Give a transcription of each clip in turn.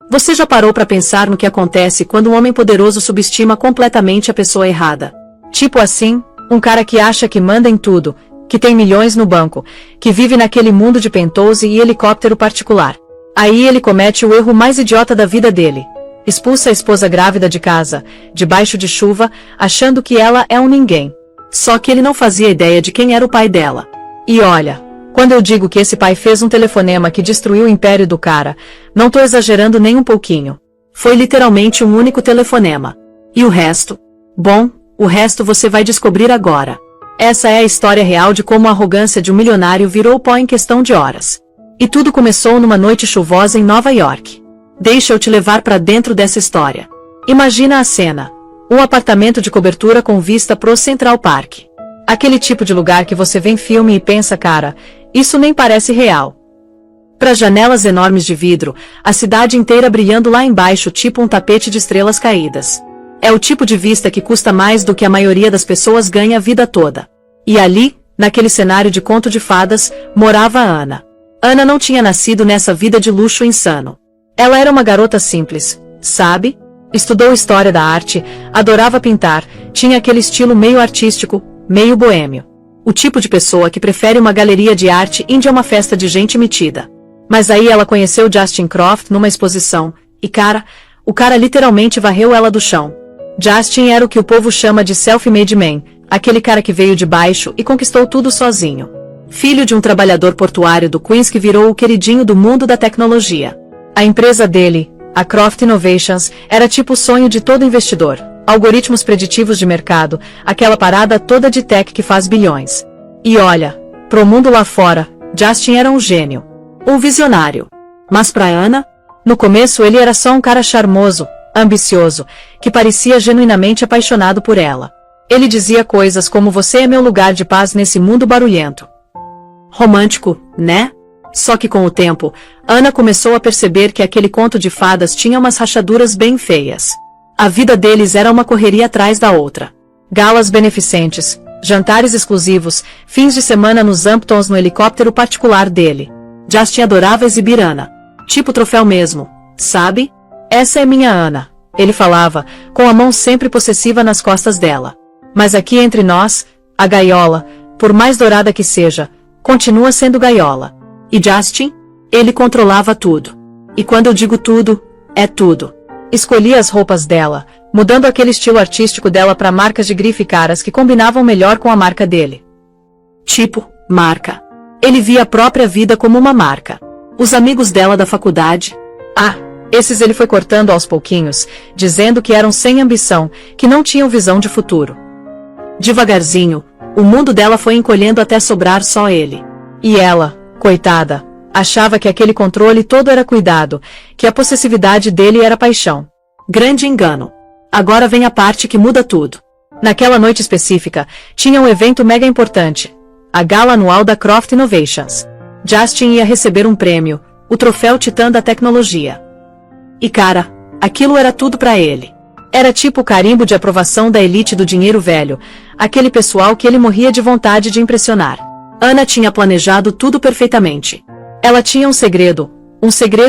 Você já parou para pensar no que acontece quando um homem poderoso subestima completamente a pessoa errada? Tipo assim, um cara que acha que manda em tudo, que tem milhões no banco, que vive naquele mundo de penthouse e helicóptero particular. Aí ele comete o erro mais idiota da vida dele. Expulsa a esposa grávida de casa, debaixo de chuva, achando que ela é um ninguém. Só que ele não fazia ideia de quem era o pai dela. E olha, quando eu digo que esse pai fez um telefonema que destruiu o império do cara, não tô exagerando nem um pouquinho. Foi literalmente um único telefonema. E o resto? Bom, o resto você vai descobrir agora. Essa é a história real de como a arrogância de um milionário virou pó em questão de horas. E tudo começou numa noite chuvosa em Nova York. Deixa eu te levar para dentro dessa história. Imagina a cena. Um apartamento de cobertura com vista pro Central Park. Aquele tipo de lugar que você vê em filme e pensa, cara, isso nem parece real. Para janelas enormes de vidro, a cidade inteira brilhando lá embaixo tipo um tapete de estrelas caídas. É o tipo de vista que custa mais do que a maioria das pessoas ganha a vida toda. E ali, naquele cenário de conto de fadas, morava a Ana. Ana não tinha nascido nessa vida de luxo insano. Ela era uma garota simples, sabe? Estudou história da arte, adorava pintar, tinha aquele estilo meio artístico, meio boêmio. O tipo de pessoa que prefere uma galeria de arte indo a uma festa de gente metida. Mas aí ela conheceu Justin Croft numa exposição, e cara, o cara literalmente varreu ela do chão. Justin era o que o povo chama de self-made man, aquele cara que veio de baixo e conquistou tudo sozinho. Filho de um trabalhador portuário do Queens que virou o queridinho do mundo da tecnologia. A empresa dele, a Croft Innovations, era tipo o sonho de todo investidor. Algoritmos preditivos de mercado, aquela parada toda de tech que faz bilhões. E olha, pro mundo lá fora, Justin era um gênio. Um visionário. Mas pra Ana, no começo ele era só um cara charmoso, ambicioso, que parecia genuinamente apaixonado por ela. Ele dizia coisas como você é meu lugar de paz nesse mundo barulhento. Romântico, né? Só que com o tempo, Ana começou a perceber que aquele conto de fadas tinha umas rachaduras bem feias. A vida deles era uma correria atrás da outra. Galas beneficentes, jantares exclusivos, fins de semana nos Hamptons no helicóptero particular dele. Justin adorava exibir Ana. Tipo troféu mesmo, sabe? Essa é minha Ana, ele falava, com a mão sempre possessiva nas costas dela. Mas aqui entre nós, a gaiola, por mais dourada que seja, continua sendo gaiola. E Justin? Ele controlava tudo. E quando eu digo tudo, é tudo. Escolhia as roupas dela, mudando aquele estilo artístico dela para marcas de grife caras que combinavam melhor com a marca dele. Tipo, marca. Ele via a própria vida como uma marca. Os amigos dela da faculdade. Esses ele foi cortando aos pouquinhos, dizendo que eram sem ambição, que não tinham visão de futuro. Devagarzinho, o mundo dela foi encolhendo até sobrar só ele. E ela, coitada, achava que aquele controle todo era cuidado, que a possessividade dele era paixão. Grande engano. Agora vem a parte que muda tudo. Naquela noite específica, tinha um evento mega importante. A gala anual da Croft Innovations. Justin ia receber um prêmio, o troféu Titã da tecnologia. E cara, aquilo era tudo pra ele. Era tipo o carimbo de aprovação da elite do dinheiro velho, aquele pessoal que ele morria de vontade de impressionar. Ana tinha planejado tudo perfeitamente. Ela tinha um segredo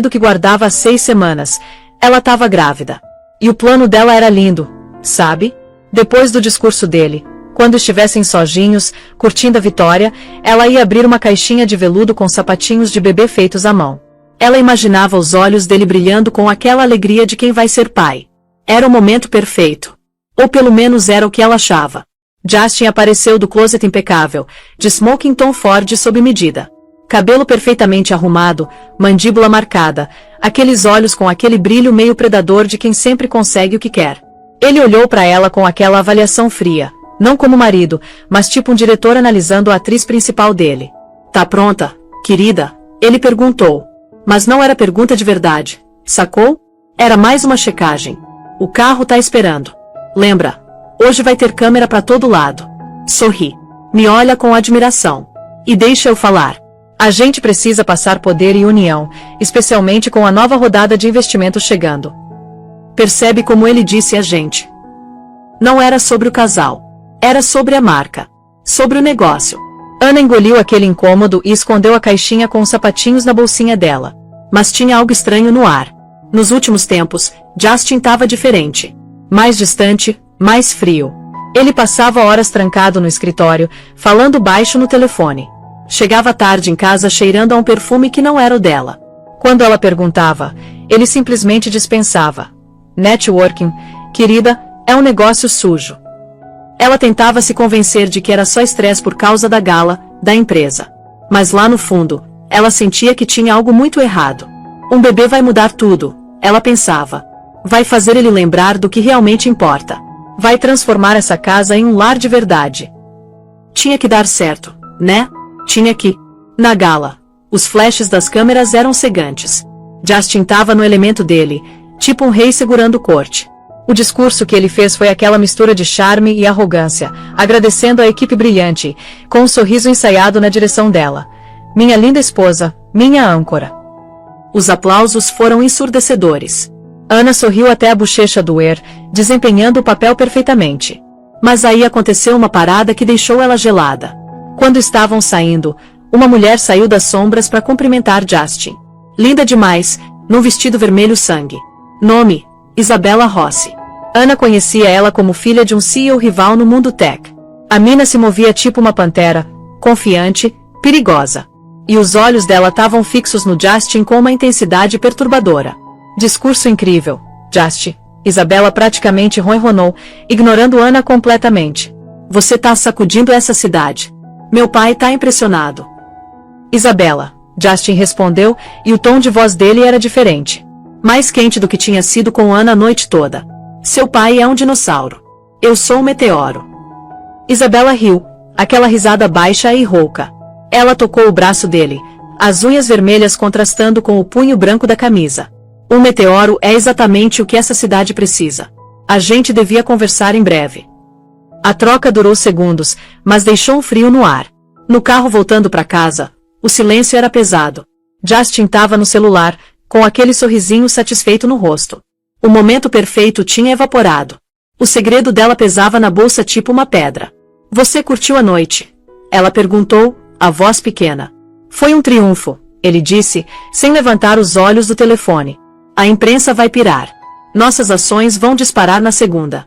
que guardava há 6 semanas. Ela estava grávida. E o plano dela era lindo, sabe? Depois do discurso dele, quando estivessem sozinhos, curtindo a vitória, ela ia abrir uma caixinha de veludo com sapatinhos de bebê feitos à mão. Ela imaginava os olhos dele brilhando com aquela alegria de quem vai ser pai. Era o momento perfeito. Ou pelo menos era o que ela achava. Justin apareceu do closet impecável, de smoking Tom Ford sob medida. Cabelo perfeitamente arrumado, mandíbula marcada, aqueles olhos com aquele brilho meio predador de quem sempre consegue o que quer. Ele olhou para ela com aquela avaliação fria, não como marido, mas tipo um diretor analisando a atriz principal dele. Tá pronta, querida? Ele perguntou. Mas não era pergunta de verdade, sacou? Era mais uma checagem. O carro tá esperando. Lembra? Hoje vai ter câmera pra todo lado. Sorri. Me olha com admiração. E deixa eu falar. A gente precisa passar poder e união, especialmente com a nova rodada de investimentos chegando. Percebe como ele disse a gente? Não era sobre o casal. Era sobre a marca. Sobre o negócio. Ana engoliu aquele incômodo e escondeu a caixinha com os sapatinhos na bolsinha dela. Mas tinha algo estranho no ar. Nos últimos tempos, Justin estava diferente. Mais distante, mais frio. Ele passava horas trancado no escritório, falando baixo no telefone. Chegava tarde em casa cheirando a um perfume que não era o dela. Quando ela perguntava, ele simplesmente dispensava. Networking, querida, é um negócio sujo. Ela tentava se convencer de que era só estresse por causa da gala, da empresa. Mas lá no fundo, ela sentia que tinha algo muito errado. Um bebê vai mudar tudo, ela pensava. Vai fazer ele lembrar do que realmente importa. Vai transformar essa casa em um lar de verdade. Tinha que dar certo, né? Tinha que. Na gala, os flashes das câmeras eram cegantes. Justin estava no elemento dele, tipo um rei segurando corte. O discurso que ele fez foi aquela mistura de charme e arrogância, agradecendo a equipe brilhante, com um sorriso ensaiado na direção dela. Minha linda esposa, minha âncora. Os aplausos foram ensurdecedores. Ana sorriu até a bochecha doer, desempenhando o papel perfeitamente. Mas aí aconteceu uma parada que deixou ela gelada. Quando estavam saindo, uma mulher saiu das sombras para cumprimentar Justin. Linda demais, num vestido vermelho sangue. Nome: Isabella Rossi. Ana conhecia ela como filha de um CEO rival no mundo tech. A mina se movia tipo uma pantera, confiante, perigosa. E os olhos dela estavam fixos no Justin com uma intensidade perturbadora. Discurso incrível, Justin. Isabella praticamente ronronou, ignorando Ana completamente. Você tá sacudindo essa cidade. Meu pai tá impressionado. Isabella, Justin respondeu, e o tom de voz dele era diferente. Mais quente do que tinha sido com Ana a noite toda. Seu pai é um dinossauro. Eu sou um meteoro. Isabella riu, aquela risada baixa e rouca. Ela tocou o braço dele, as unhas vermelhas contrastando com o punho branco da camisa. Um meteoro é exatamente o que essa cidade precisa. A gente devia conversar em breve. A troca durou segundos, mas deixou um frio no ar. No carro voltando para casa, o silêncio era pesado. Justin estava no celular, com aquele sorrisinho satisfeito no rosto. O momento perfeito tinha evaporado. O segredo dela pesava na bolsa tipo uma pedra. Você curtiu a noite? Ela perguntou, a voz pequena. Foi um triunfo, ele disse, sem levantar os olhos do telefone. A imprensa vai pirar. Nossas ações vão disparar na segunda.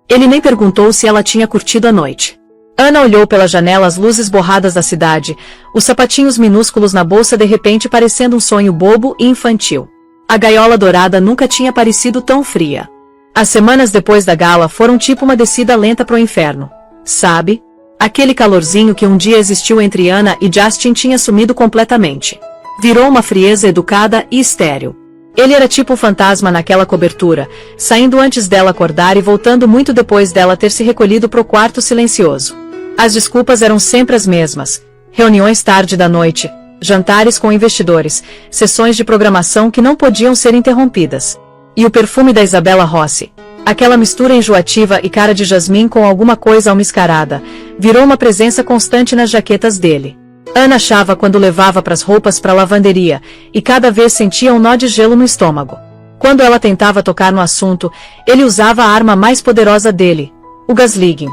Ele nem perguntou se ela tinha curtido a noite. Ana olhou pela janela as luzes borradas da cidade, os sapatinhos minúsculos na bolsa de repente parecendo um sonho bobo e infantil. A gaiola dourada nunca tinha parecido tão fria. As semanas depois da gala foram tipo uma descida lenta pro inferno. Sabe? Aquele calorzinho que um dia existiu entre Ana e Justin tinha sumido completamente. Virou uma frieza educada e estéril. Ele era tipo um fantasma naquela cobertura, saindo antes dela acordar e voltando muito depois dela ter se recolhido pro quarto silencioso. As desculpas eram sempre as mesmas. Reuniões tarde da noite, jantares com investidores, sessões de programação que não podiam ser interrompidas. E o perfume da Isabella Rossi, aquela mistura enjoativa e cara de jasmim com alguma coisa almiscarada, virou uma presença constante nas jaquetas dele. Ana achava quando levava as roupas para a lavanderia, e cada vez sentia um nó de gelo no estômago. Quando ela tentava tocar no assunto, ele usava a arma mais poderosa dele, o gaslighting.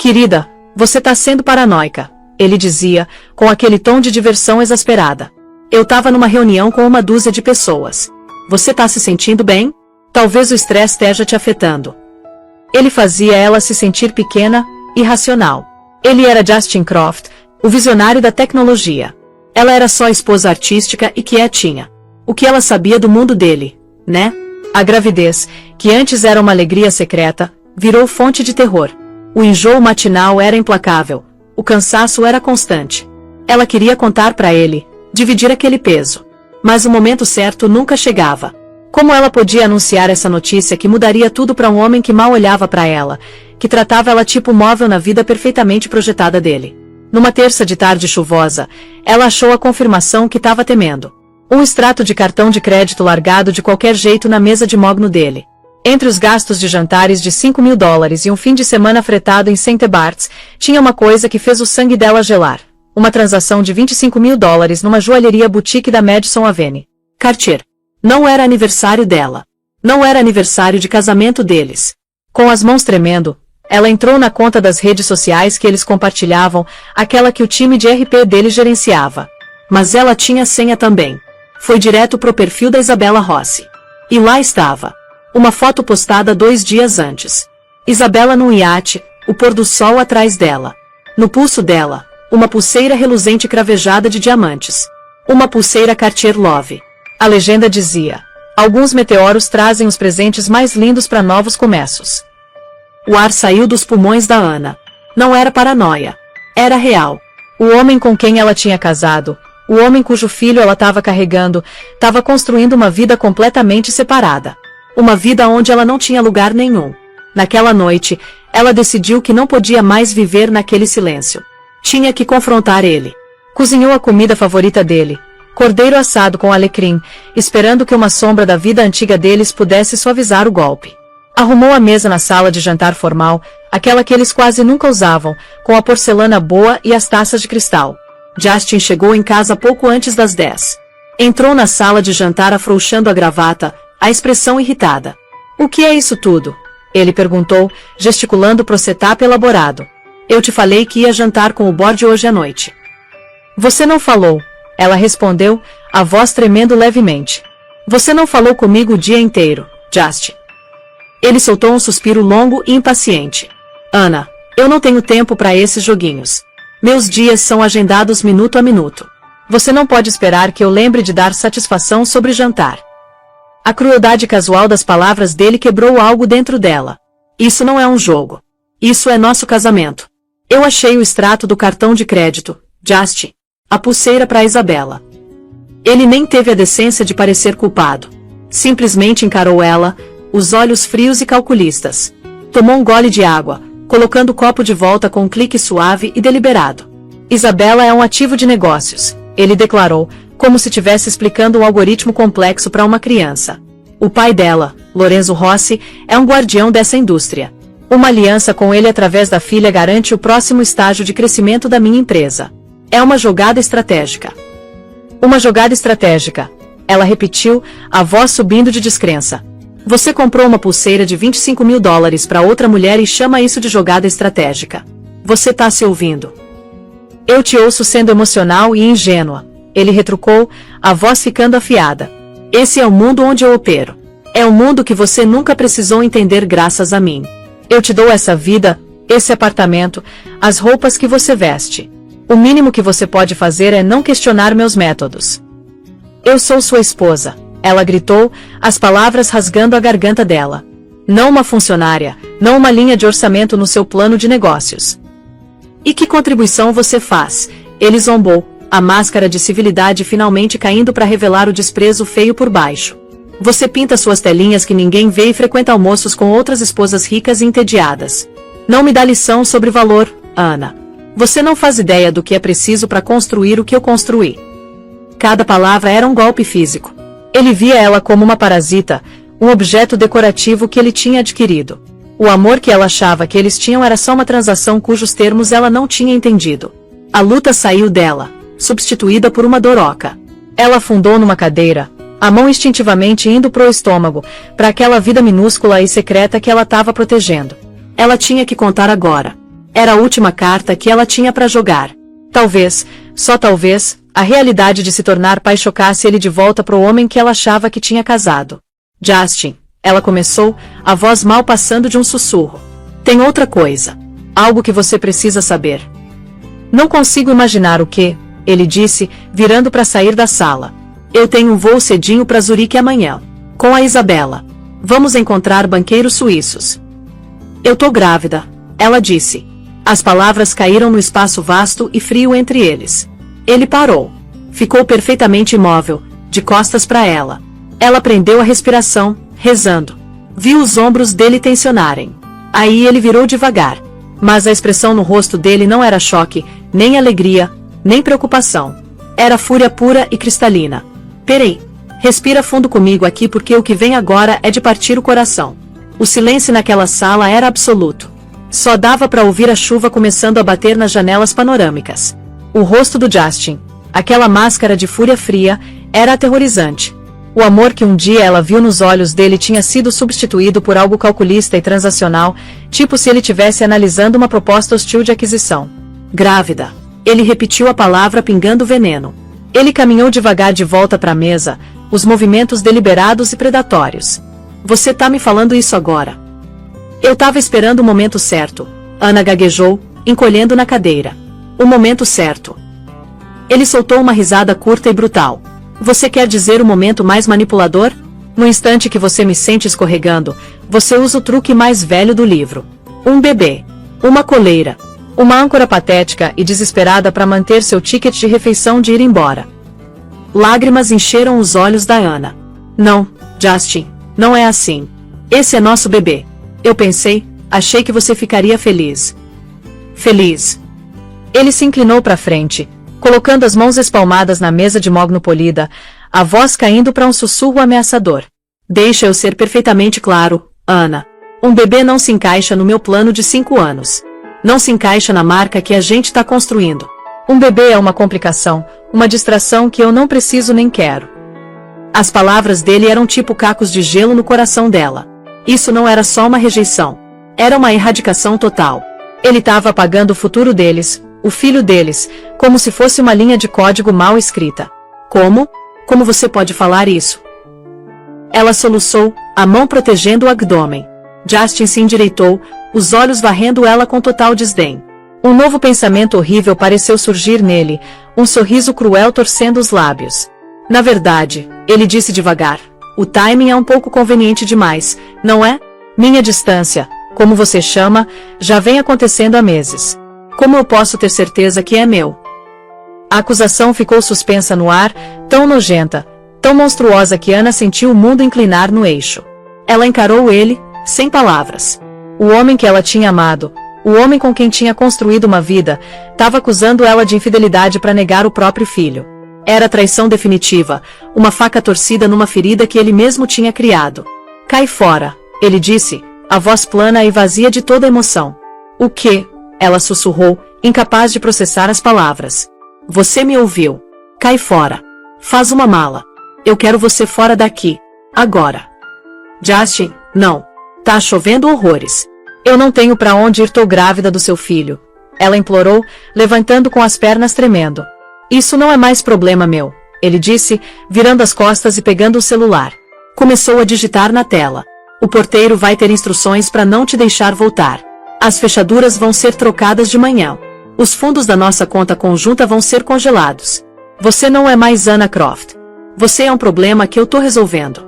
Querida, você tá sendo paranoica, ele dizia, com aquele tom de diversão exasperada. Eu tava numa reunião com uma dúzia de pessoas. Você tá se sentindo bem? Talvez o estresse esteja te afetando. Ele fazia ela se sentir pequena, irracional. Ele era Justin Croft, o visionário da tecnologia. Ela era só a esposa artística e quietinha. O que ela sabia do mundo dele, né? A gravidez, que antes era uma alegria secreta, virou fonte de terror. O enjoo matinal era implacável. O cansaço era constante. Ela queria contar para ele, dividir aquele peso. Mas o momento certo nunca chegava. Como ela podia anunciar essa notícia que mudaria tudo para um homem que mal olhava para ela, que tratava ela tipo móvel na vida perfeitamente projetada dele? Numa terça de tarde chuvosa, ela achou a confirmação que estava temendo. Um extrato de cartão de crédito largado de qualquer jeito na mesa de mogno dele. Entre os gastos de jantares de $5.000 e um fim de semana fretado em St. Bart's, tinha uma coisa que fez o sangue dela gelar. Uma transação de $25.000 numa joalheria boutique da Madison Avenue. Cartier. Não era aniversário dela. Não era aniversário de casamento deles. Com as mãos tremendo, ela entrou na conta das redes sociais que eles compartilhavam, aquela que o time de RP dele gerenciava. Mas ela tinha senha também. Foi direto pro perfil da Isabella Rossi. E lá estava. Uma foto postada 2 dias antes. Isabela num iate, o pôr do sol atrás dela. No pulso dela, uma pulseira reluzente cravejada de diamantes. Uma pulseira Cartier Love. A legenda dizia: alguns meteoros trazem os presentes mais lindos para novos começos. O ar saiu dos pulmões da Ana. Não era paranoia. Era real. O homem com quem ela tinha casado, o homem cujo filho ela estava carregando, estava construindo uma vida completamente separada. Uma vida onde ela não tinha lugar nenhum. Naquela noite, ela decidiu que não podia mais viver naquele silêncio. Tinha que confrontar ele. Cozinhou a comida favorita dele, cordeiro assado com alecrim, esperando que uma sombra da vida antiga deles pudesse suavizar o golpe. Arrumou a mesa na sala de jantar formal, aquela que eles quase nunca usavam, com a porcelana boa e as taças de cristal. Justin chegou em casa pouco antes das 10. Entrou na sala de jantar afrouxando a gravata, a expressão irritada. "O que é isso tudo?" ele perguntou, gesticulando pro setup elaborado. "Eu te falei que ia jantar com o board hoje à noite." "Você não falou," ela respondeu, a voz tremendo levemente. "Você não falou comigo o dia inteiro, Justin." Ele soltou um suspiro longo e impaciente. "Ana, eu não tenho tempo para esses joguinhos. Meus dias são agendados minuto a minuto. Você não pode esperar que eu lembre de dar satisfação sobre jantar." A crueldade casual das palavras dele quebrou algo dentro dela. "Isso não é um jogo. Isso é nosso casamento. Eu achei o extrato do cartão de crédito, Justin. A pulseira para Isabela." Ele nem teve a decência de parecer culpado. Simplesmente encarou ela, os olhos frios e calculistas. Tomou um gole de água, colocando o copo de volta com um clique suave e deliberado. "Isabela é um ativo de negócios," ele declarou, como se estivesse explicando um algoritmo complexo para uma criança. "O pai dela, Lorenzo Rossi, é um guardião dessa indústria. Uma aliança com ele através da filha garante o próximo estágio de crescimento da minha empresa. É uma jogada estratégica." "Uma jogada estratégica," ela repetiu, a voz subindo de descrença. "Você comprou uma pulseira de $25.000 para outra mulher e chama isso de jogada estratégica. Você tá se ouvindo?" "Eu te ouço sendo emocional e ingênua," ele retrucou, a voz ficando afiada. "Esse é o mundo onde eu opero. É um mundo que você nunca precisou entender graças a mim. Eu te dou essa vida, esse apartamento, as roupas que você veste. O mínimo que você pode fazer é não questionar meus métodos." "Eu sou sua esposa," ela gritou, as palavras rasgando a garganta dela. "Não uma funcionária, não uma linha de orçamento no seu plano de negócios." "E que contribuição você faz?" ele zombou, a máscara de civilidade finalmente caindo para revelar o desprezo feio por baixo. "Você pinta suas telinhas que ninguém vê e frequenta almoços com outras esposas ricas e entediadas. Não me dá lição sobre valor, Ana. Você não faz ideia do que é preciso para construir o que eu construí." Cada palavra era um golpe físico. Ele via ela como uma parasita, um objeto decorativo que ele tinha adquirido. O amor que ela achava que eles tinham era só uma transação cujos termos ela não tinha entendido. A luta saiu dela, substituída por uma dor oca. Ela afundou numa cadeira, a mão instintivamente indo pro estômago, para aquela vida minúscula e secreta que ela estava protegendo. Ela tinha que contar agora. Era a última carta que ela tinha para jogar. Talvez, só talvez, a realidade de se tornar pai chocasse ele de volta pro homem que ela achava que tinha casado. "Justin," ela começou, a voz mal passando de um sussurro. "Tem outra coisa. Algo que você precisa saber." "Não consigo imaginar o que," ele disse, virando para sair da sala. "Eu tenho um voo cedinho para Zurique amanhã. Com a Isabela. Vamos encontrar banqueiros suíços." "Eu tô grávida," ela disse. As palavras caíram no espaço vasto e frio entre eles. Ele parou. Ficou perfeitamente imóvel, de costas para ela. Ela prendeu a respiração, rezando. Viu os ombros dele tensionarem. Aí ele virou devagar. Mas a expressão no rosto dele não era choque, nem alegria, nem preocupação. Era fúria pura e cristalina. "Peraí. Respira fundo comigo aqui porque o que vem agora é de partir o coração." O silêncio naquela sala era absoluto. Só dava para ouvir a chuva começando a bater nas janelas panorâmicas. O rosto do Justin, aquela máscara de fúria fria, era aterrorizante. O amor que um dia ela viu nos olhos dele tinha sido substituído por algo calculista e transacional, tipo se ele estivesse analisando uma proposta hostil de aquisição. "Grávida." Ele repetiu a palavra pingando veneno. Ele caminhou devagar de volta para a mesa, os movimentos deliberados e predatórios. Você tá me falando isso agora? Eu tava esperando o momento certo, Ana gaguejou, encolhendo na cadeira. O momento certo. Ele soltou uma risada curta e brutal. Você quer dizer o momento mais manipulador? No instante que você me sente escorregando, você usa o truque mais velho do livro. Um bebê. Uma coleira. Uma âncora patética e desesperada para manter seu ticket de refeição de ir embora. Lágrimas encheram os olhos da Ana. Não, Justin, não é assim. Esse é nosso bebê. Eu achei que você ficaria feliz. Feliz. Ele se inclinou para frente, colocando as mãos espalmadas na mesa de mogno polida, a voz caindo para um sussurro ameaçador. Deixa eu ser perfeitamente claro, Ana. Um bebê não se encaixa no meu plano de 5 anos. Não se encaixa na marca que a gente está construindo. Um bebê é uma complicação, uma distração que eu não preciso nem quero. As palavras dele eram tipo cacos de gelo no coração dela. Isso não era só uma rejeição. Era uma erradicação total. Ele estava apagando o futuro deles, o filho deles, como se fosse uma linha de código mal escrita. Como? Como você pode falar isso? Ela soluçou, a mão protegendo o abdômen. Justin se endireitou, os olhos varrendo ela com total desdém. Um novo pensamento horrível pareceu surgir nele, um sorriso cruel torcendo os lábios. Na verdade, ele disse devagar, o timing é um pouco conveniente demais, não é? Minha distância, como você chama, já vem acontecendo há meses. Como eu posso ter certeza que é meu? A acusação ficou suspensa no ar, tão nojenta, tão monstruosa que Ana sentiu o mundo inclinar no eixo. Ela encarou ele, sem palavras. O homem que ela tinha amado, o homem com quem tinha construído uma vida, estava acusando ela de infidelidade para negar o próprio filho. Era traição definitiva, uma faca torcida numa ferida que ele mesmo tinha criado. Cai fora, ele disse, a voz plana e vazia de toda emoção. O quê? Ela sussurrou, incapaz de processar as palavras. Você me ouviu. Cai fora. Faz uma mala. Eu quero você fora daqui. Agora. Justin, não. Tá chovendo horrores. Eu não tenho pra onde ir, tô grávida do seu filho. Ela implorou, levantando com as pernas tremendo. Isso não é mais problema meu, ele disse, virando as costas e pegando o celular. Começou a digitar na tela. O porteiro vai ter instruções para não te deixar voltar. As fechaduras vão ser trocadas de manhã. Os fundos da nossa conta conjunta vão ser congelados. Você não é mais Anna Croft. Você é um problema que eu tô resolvendo.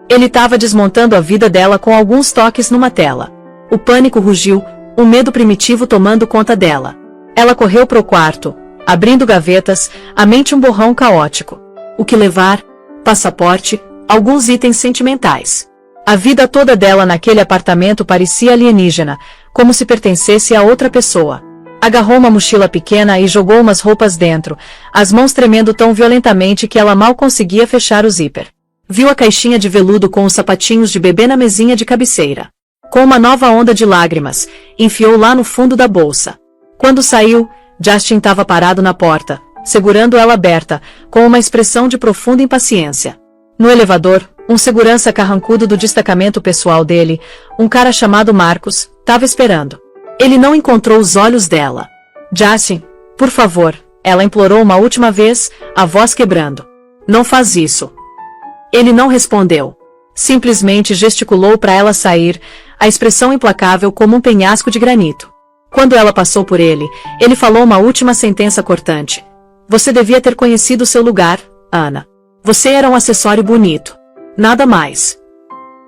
Ele estava desmontando a vida dela com alguns toques numa tela. O pânico rugiu, um medo primitivo tomando conta dela. Ela correu pro quarto, abrindo gavetas, a mente um borrão caótico. O que levar? Passaporte, alguns itens sentimentais. A vida toda dela naquele apartamento parecia alienígena, como se pertencesse a outra pessoa. Agarrou uma mochila pequena e jogou umas roupas dentro, as mãos tremendo tão violentamente que ela mal conseguia fechar o zíper. Viu a caixinha de veludo com os sapatinhos de bebê na mesinha de cabeceira. Com uma nova onda de lágrimas, enfiou lá no fundo da bolsa. Quando saiu, Justin estava parado na porta, segurando ela aberta, com uma expressão de profunda impaciência. No elevador, um segurança carrancudo do destacamento pessoal dele, um cara chamado Marcos, estava esperando. Ele não encontrou os olhos dela. Justin, por favor, ela implorou uma última vez, a voz quebrando. Não faz isso. Ele não respondeu. Simplesmente gesticulou para ela sair, a expressão implacável como um penhasco de granito. Quando ela passou por ele, ele falou uma última sentença cortante. Você devia ter conhecido seu lugar, Ana. Você era um acessório bonito. Nada mais.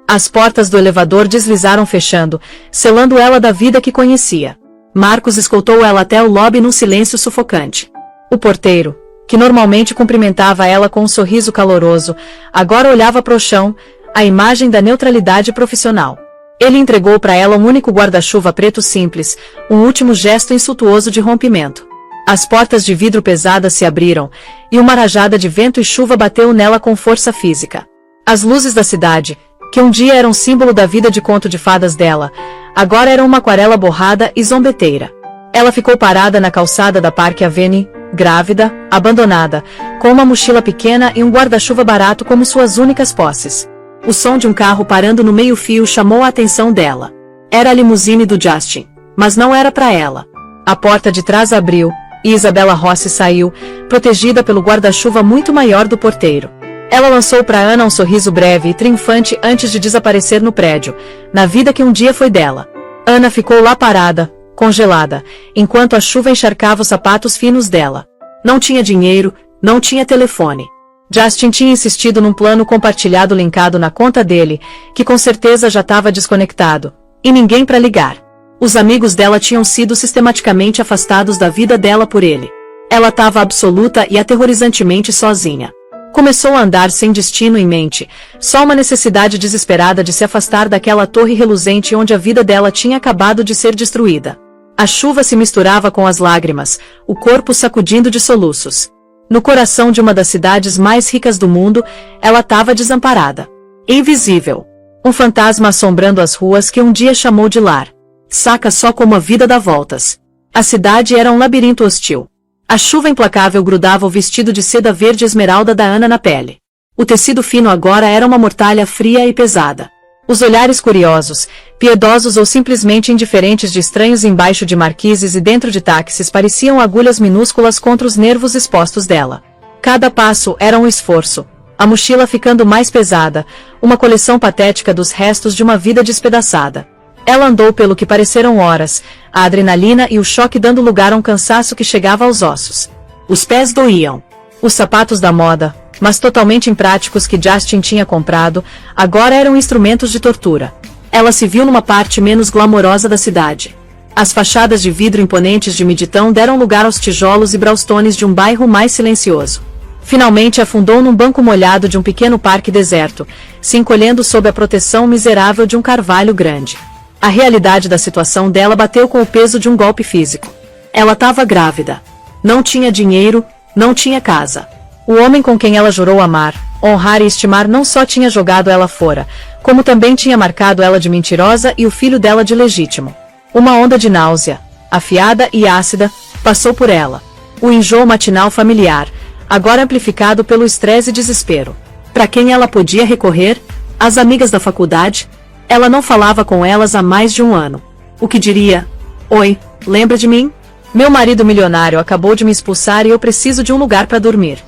As portas do elevador deslizaram fechando, selando ela da vida que conhecia. Marcos escoltou ela até o lobby num silêncio sufocante. O porteiro, que normalmente cumprimentava ela com um sorriso caloroso, agora olhava para o chão, a imagem da neutralidade profissional. Ele entregou para ela um único guarda-chuva preto simples, um último gesto insultuoso de rompimento. As portas de vidro pesadas se abriram, e uma rajada de vento e chuva bateu nela com força física. As luzes da cidade, que um dia eram símbolo da vida de conto de fadas dela, agora eram uma aquarela borrada e zombeteira. Ela ficou parada na calçada da Park Avenue, grávida, abandonada, com uma mochila pequena e um guarda-chuva barato como suas únicas posses. O som de um carro parando no meio-fio chamou a atenção dela. Era a limusine do Justin, mas não era para ela. A porta de trás abriu, e Isabela Rossi saiu, protegida pelo guarda-chuva muito maior do porteiro. Ela lançou para Ana um sorriso breve e triunfante antes de desaparecer no prédio, na vida que um dia foi dela. Ana ficou lá parada, congelada, enquanto a chuva encharcava os sapatos finos dela. Não tinha dinheiro, não tinha telefone. Justin tinha insistido num plano compartilhado linkado na conta dele, que com certeza já estava desconectado, e ninguém para ligar. Os amigos dela tinham sido sistematicamente afastados da vida dela por ele. Ela estava absoluta e aterrorizantemente sozinha. Começou a andar sem destino em mente, só uma necessidade desesperada de se afastar daquela torre reluzente onde a vida dela tinha acabado de ser destruída. A chuva se misturava com as lágrimas, o corpo sacudindo de soluços. No coração de uma das cidades mais ricas do mundo, ela estava desamparada. Invisível. Um fantasma assombrando as ruas que um dia chamou de lar. Saca só como a vida dá voltas. A cidade era um labirinto hostil. A chuva implacável grudava o vestido de seda verde esmeralda da Ana na pele. O tecido fino agora era uma mortalha fria e pesada. Os olhares curiosos, piedosos ou simplesmente indiferentes de estranhos embaixo de marquises e dentro de táxis pareciam agulhas minúsculas contra os nervos expostos dela. Cada passo era um esforço, a mochila ficando mais pesada, uma coleção patética dos restos de uma vida despedaçada. Ela andou pelo que pareceram horas, a adrenalina e o choque dando lugar a um cansaço que chegava aos ossos. Os pés doíam. Os sapatos da moda, mas totalmente impráticos que Justin tinha comprado, agora eram instrumentos de tortura. Ela se viu numa parte menos glamourosa da cidade. As fachadas de vidro imponentes de Midtown deram lugar aos tijolos e brownstones de um bairro mais silencioso. Finalmente afundou num banco molhado de um pequeno parque deserto, se encolhendo sob a proteção miserável de um carvalho grande. A realidade da situação dela bateu com o peso de um golpe físico. Ela estava grávida. Não tinha dinheiro, não tinha casa. O homem com quem ela jurou amar, honrar e estimar não só tinha jogado ela fora, como também tinha marcado ela de mentirosa e o filho dela de legítimo. Uma onda de náusea, afiada e ácida, passou por ela. O enjoo matinal familiar, agora amplificado pelo estresse e desespero. Para quem ela podia recorrer? As amigas da faculdade? Ela não falava com elas há mais de um ano. O que diria? Oi, lembra de mim? Meu marido milionário acabou de me expulsar e eu preciso de um lugar para dormir.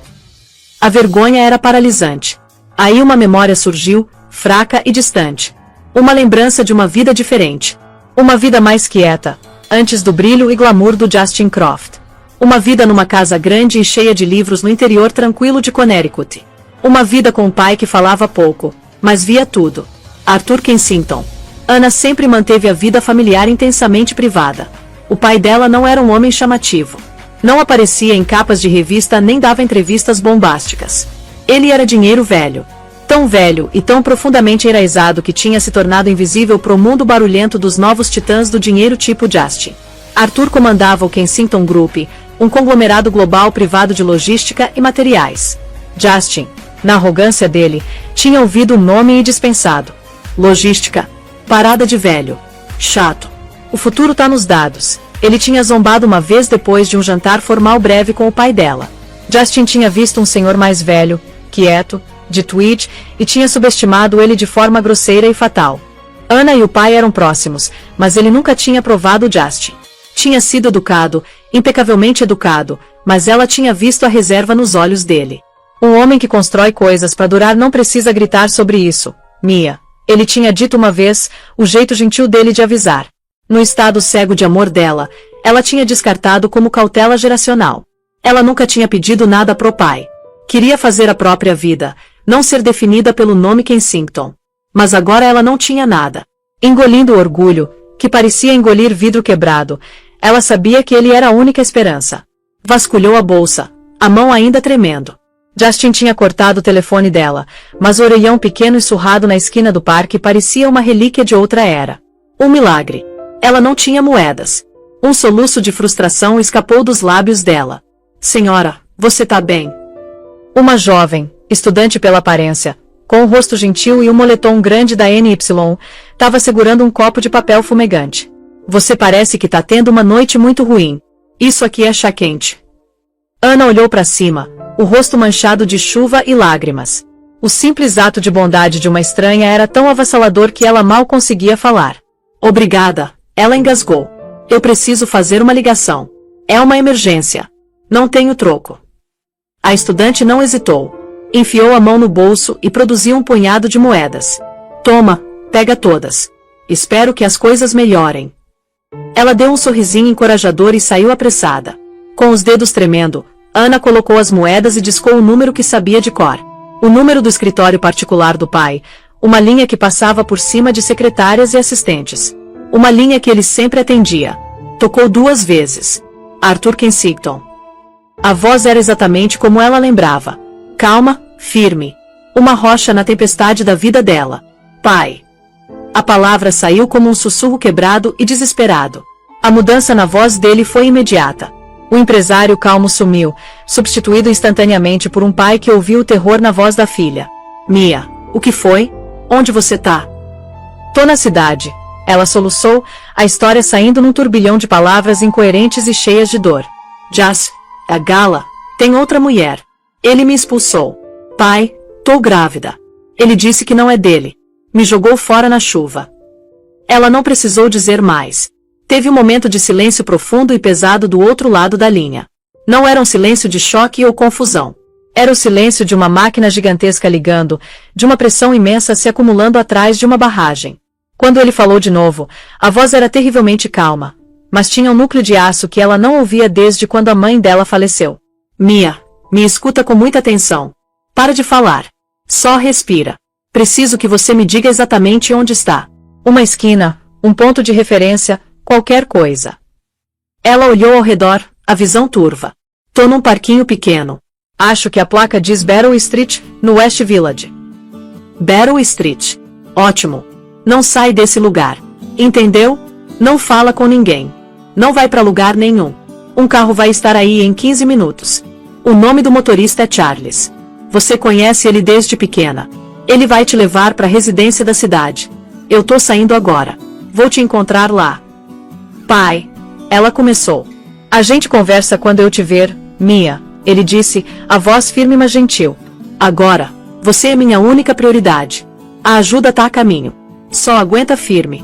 A vergonha era paralisante. Aí uma memória surgiu, fraca e distante. Uma lembrança de uma vida diferente. Uma vida mais quieta, antes do brilho e glamour do Justin Croft. Uma vida numa casa grande e cheia de livros no interior tranquilo de Connecticut. Uma vida com um pai que falava pouco, mas via tudo. Arthur Kensington. Ana sempre manteve a vida familiar intensamente privada. O pai dela não era um homem chamativo. Não aparecia em capas de revista nem dava entrevistas bombásticas. Ele era dinheiro velho. Tão velho e tão profundamente enraizado que tinha se tornado invisível pro mundo barulhento dos novos titãs do dinheiro tipo Justin. Arthur comandava o Kensington Group, um conglomerado global privado de logística e materiais. Justin, na arrogância dele, tinha ouvido o nome e dispensado. Logística. Parada de velho. Chato. O futuro tá nos dados. Ele tinha zombado uma vez depois de um jantar formal breve com o pai dela. Justin tinha visto um senhor mais velho, quieto, de tweed, e tinha subestimado ele de forma grosseira e fatal. Ana e o pai eram próximos, mas ele nunca tinha provado o Justin. Tinha sido educado, impecavelmente educado, mas ela tinha visto a reserva nos olhos dele. Um homem que constrói coisas para durar não precisa gritar sobre isso, Mia. Ele tinha dito uma vez, o jeito gentil dele de avisar. No estado cego de amor dela, ela tinha descartado como cautela geracional. Ela nunca tinha pedido nada pro pai. Queria fazer a própria vida, não ser definida pelo nome Kensington. Mas agora ela não tinha nada. Engolindo o orgulho, que parecia engolir vidro quebrado, ela sabia que ele era a única esperança. Vasculhou a bolsa, a mão ainda tremendo. Justin tinha cortado o telefone dela, mas o orelhão pequeno e surrado na esquina do parque parecia uma relíquia de outra era. Um milagre. Ela não tinha moedas. Um soluço de frustração escapou dos lábios dela. Senhora, você tá bem? Uma jovem, estudante pela aparência, com um rosto gentil e um moletom grande da NY, estava segurando um copo de papel fumegante. Você parece que tá tendo uma noite muito ruim. Isso aqui é chá quente. Ana olhou para cima, o rosto manchado de chuva e lágrimas. O simples ato de bondade de uma estranha era tão avassalador que ela mal conseguia falar. Obrigada, ela engasgou. Eu preciso fazer uma ligação. É uma emergência. Não tenho troco. A estudante não hesitou. Enfiou a mão no bolso e produziu um punhado de moedas. Toma, pega todas. Espero que as coisas melhorem. Ela deu um sorrisinho encorajador e saiu apressada. Com os dedos tremendo, Ana colocou as moedas e discou o número que sabia de cor. O número do escritório particular do pai, uma linha que passava por cima de secretárias e assistentes. Uma linha que ele sempre atendia. Tocou 2 vezes. Arthur Kensington. A voz era exatamente como ela lembrava. Calma, firme. Uma rocha na tempestade da vida dela. Pai. A palavra saiu como um sussurro quebrado e desesperado. A mudança na voz dele foi imediata. O empresário calmo sumiu, substituído instantaneamente por um pai que ouviu o terror na voz da filha. Mia, o que foi? Onde você tá? Tô na cidade. Ela soluçou, a história saindo num turbilhão de palavras incoerentes e cheias de dor. Jas, a Gala, tem outra mulher. Ele me expulsou. Pai, tô grávida. Ele disse que não é dele. Me jogou fora na chuva. Ela não precisou dizer mais. Teve um momento de silêncio profundo e pesado do outro lado da linha. Não era um silêncio de choque ou confusão. Era o silêncio de uma máquina gigantesca ligando, de uma pressão imensa se acumulando atrás de uma barragem. Quando ele falou de novo, a voz era terrivelmente calma, mas tinha um núcleo de aço que ela não ouvia desde quando a mãe dela faleceu. Mia, me escuta com muita atenção. Para de falar. Só respira. Preciso que você me diga exatamente onde está. Uma esquina, um ponto de referência, qualquer coisa. Ela olhou ao redor, a visão turva. Tô num parquinho pequeno. Acho que a placa diz Battle Street, no West Village. Battle Street. Ótimo. Não sai desse lugar. Entendeu? Não fala com ninguém. Não vai pra lugar nenhum. Um carro vai estar aí em 15 minutos. O nome do motorista é Charles. Você conhece ele desde pequena. Ele vai te levar pra residência da cidade. Eu tô saindo agora. Vou te encontrar lá. Pai. Ela começou. A gente conversa quando eu te ver, Mia. Ele disse, a voz firme mas gentil. Agora, você é minha única prioridade. A ajuda tá a caminho. Só aguenta firme.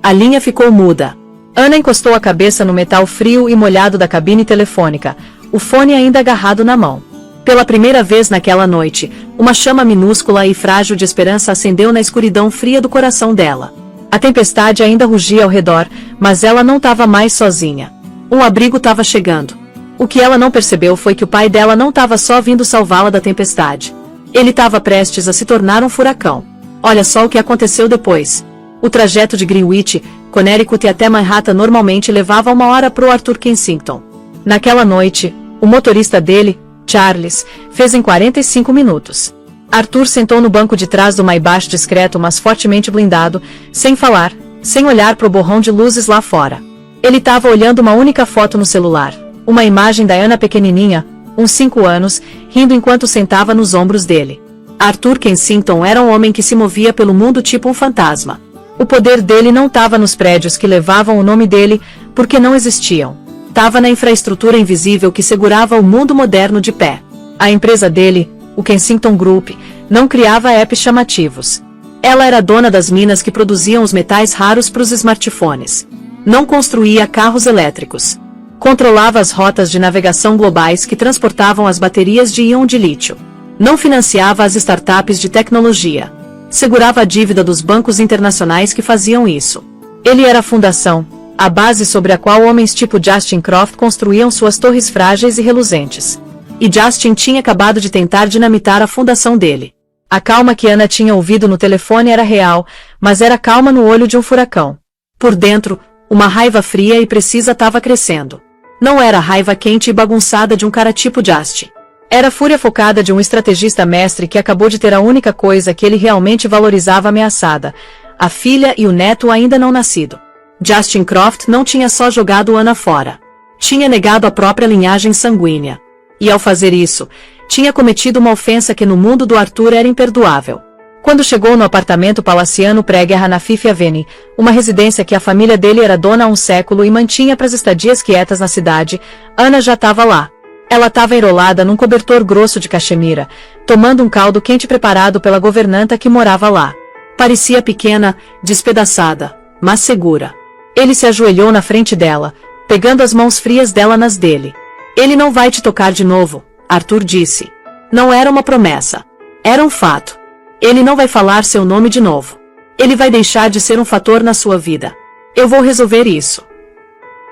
A linha ficou muda. Ana encostou a cabeça no metal frio e molhado da cabine telefônica, o fone ainda agarrado na mão. Pela primeira vez naquela noite, uma chama minúscula e frágil de esperança acendeu na escuridão fria do coração dela. A tempestade ainda rugia ao redor, mas ela não estava mais sozinha. Um abrigo estava chegando. O que ela não percebeu foi que o pai dela não estava só vindo salvá-la da tempestade. Ele estava prestes a se tornar um furacão. Olha só o que aconteceu depois. O trajeto de Greenwich, Connecticut até Manhattan normalmente levava 1 hora pro Arthur Kensington. Naquela noite, o motorista dele, Charles, fez em 45 minutos. Arthur sentou no banco de trás do Maybach discreto mas fortemente blindado, sem falar, sem olhar pro borrão de luzes lá fora. Ele estava olhando uma única foto no celular, uma imagem da Ana pequenininha, uns 5 anos, rindo enquanto sentava nos ombros dele. Arthur Kensington era um homem que se movia pelo mundo tipo um fantasma. O poder dele não estava nos prédios que levavam o nome dele, porque não existiam. Estava na infraestrutura invisível que segurava o mundo moderno de pé. A empresa dele, o Kensington Group, não criava apps chamativos. Ela era dona das minas que produziam os metais raros para os smartphones. Não construía carros elétricos. Controlava as rotas de navegação globais que transportavam as baterias de íon de lítio. Não financiava as startups de tecnologia. Segurava a dívida dos bancos internacionais que faziam isso. Ele era a fundação, a base sobre a qual homens tipo Justin Croft construíam suas torres frágeis e reluzentes. E Justin tinha acabado de tentar dinamitar a fundação dele. A calma que Ana tinha ouvido no telefone era real, mas era calma no olho de um furacão. Por dentro, uma raiva fria e precisa estava crescendo. Não era a raiva quente e bagunçada de um cara tipo Justin. Era a fúria focada de um estrategista mestre que acabou de ter a única coisa que ele realmente valorizava ameaçada, a filha e o neto ainda não nascido. Justin Croft não tinha só jogado Ana fora. Tinha negado a própria linhagem sanguínea. E ao fazer isso, tinha cometido uma ofensa que no mundo do Arthur era imperdoável. Quando chegou no apartamento palaciano pré-guerra na Fifth Avenue, uma residência que a família dele era dona há um século e mantinha para as estadias quietas na cidade, Ana já estava lá. Ela estava enrolada num cobertor grosso de cachemira, tomando um caldo quente preparado pela governanta que morava lá. Parecia pequena, despedaçada, mas segura. Ele se ajoelhou na frente dela, pegando as mãos frias dela nas dele. Ele não vai te tocar de novo, Arthur disse. Não era uma promessa. Era um fato. Ele não vai falar seu nome de novo. Ele vai deixar de ser um fator na sua vida. Eu vou resolver isso.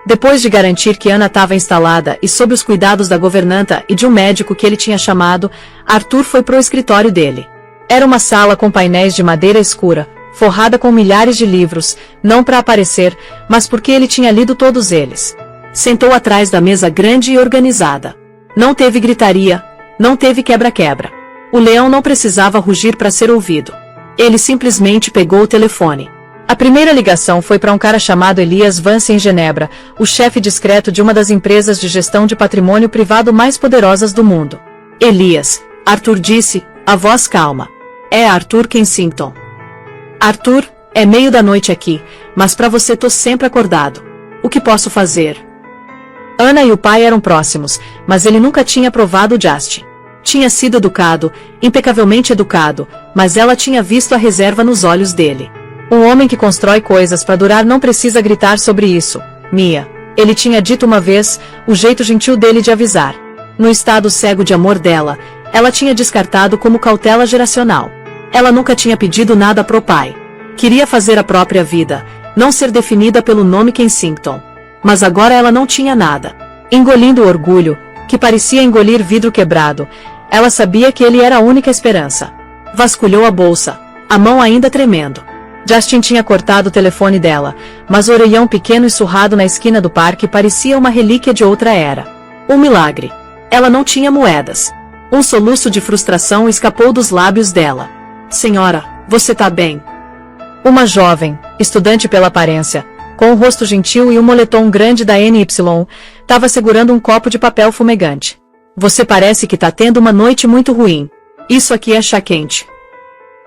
Depois de garantir que Ana estava instalada e sob os cuidados da governanta e de um médico que ele tinha chamado, Arthur foi pro escritório dele. Era uma sala com painéis de madeira escura, forrada com milhares de livros, não para aparecer, mas porque ele tinha lido todos eles. Sentou atrás da mesa grande e organizada. Não teve gritaria, não teve quebra-quebra. O leão não precisava rugir para ser ouvido. Ele simplesmente pegou o telefone. A primeira ligação foi para um cara chamado Elias Vance em Genebra, o chefe discreto de uma das empresas de gestão de patrimônio privado mais poderosas do mundo. Elias, Arthur disse, a voz calma. É Arthur Kensington. Arthur, é meio da noite aqui, mas para você tô sempre acordado. O que posso fazer? Ana e o pai eram próximos, mas ele nunca tinha provado o Justin. Tinha sido educado, impecavelmente educado, mas ela tinha visto a reserva nos olhos dele. Um homem que constrói coisas para durar não precisa gritar sobre isso, Mia. Ele tinha dito uma vez, o jeito gentil dele de avisar. No estado cego de amor dela, ela tinha descartado como cautela geracional. Ela nunca tinha pedido nada pro pai. Queria fazer a própria vida, não ser definida pelo nome Kensington. Mas agora ela não tinha nada. Engolindo o orgulho, que parecia engolir vidro quebrado, ela sabia que ele era a única esperança. Vasculhou a bolsa, a mão ainda tremendo. Justin tinha cortado o telefone dela, mas o orelhão pequeno e surrado na esquina do parque parecia uma relíquia de outra era. Um milagre. Ela não tinha moedas. Um soluço de frustração escapou dos lábios dela. Senhora, você tá bem? Uma jovem, estudante pela aparência, com um rosto gentil e um moletom grande da NY, estava segurando um copo de papel fumegante. Você parece que tá tendo uma noite muito ruim. Isso aqui é chá quente.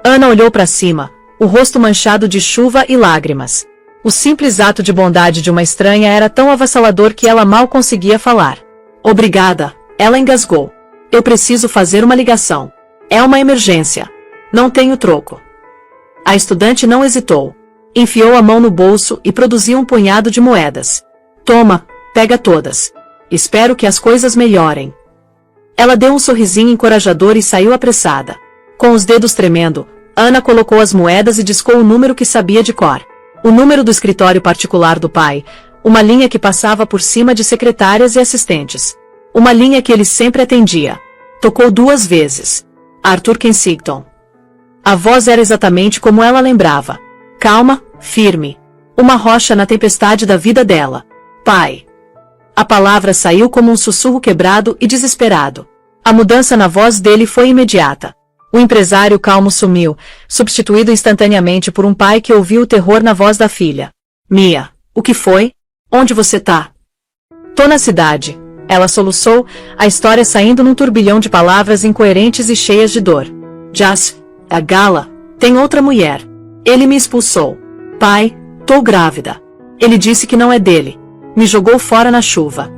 Ana olhou para cima, o rosto manchado de chuva e lágrimas. O simples ato de bondade de uma estranha era tão avassalador que ela mal conseguia falar. Obrigada, ela engasgou. Eu preciso fazer uma ligação. É uma emergência. Não tenho troco. A estudante não hesitou. Enfiou a mão no bolso e produziu um punhado de moedas. Toma, pega todas. Espero que as coisas melhorem. Ela deu um sorrisinho encorajador e saiu apressada. Com os dedos tremendo, Ana colocou as moedas e discou o número que sabia de cor. O número do escritório particular do pai, uma linha que passava por cima de secretárias e assistentes. Uma linha que ele sempre atendia. Tocou 2 vezes. Arthur Kensington. A voz era exatamente como ela lembrava. Calma, firme. Uma rocha na tempestade da vida dela. Pai. A palavra saiu como um sussurro quebrado e desesperado. A mudança na voz dele foi imediata. O empresário calmo sumiu, substituído instantaneamente por um pai que ouviu o terror na voz da filha. Mia, o que foi? Onde você tá? Tô na cidade. Ela soluçou, a história saindo num turbilhão de palavras incoerentes e cheias de dor. Jas, a Gala, tem outra mulher. Ele me expulsou. Pai, tô grávida. Ele disse que não é dele. Me jogou fora na chuva.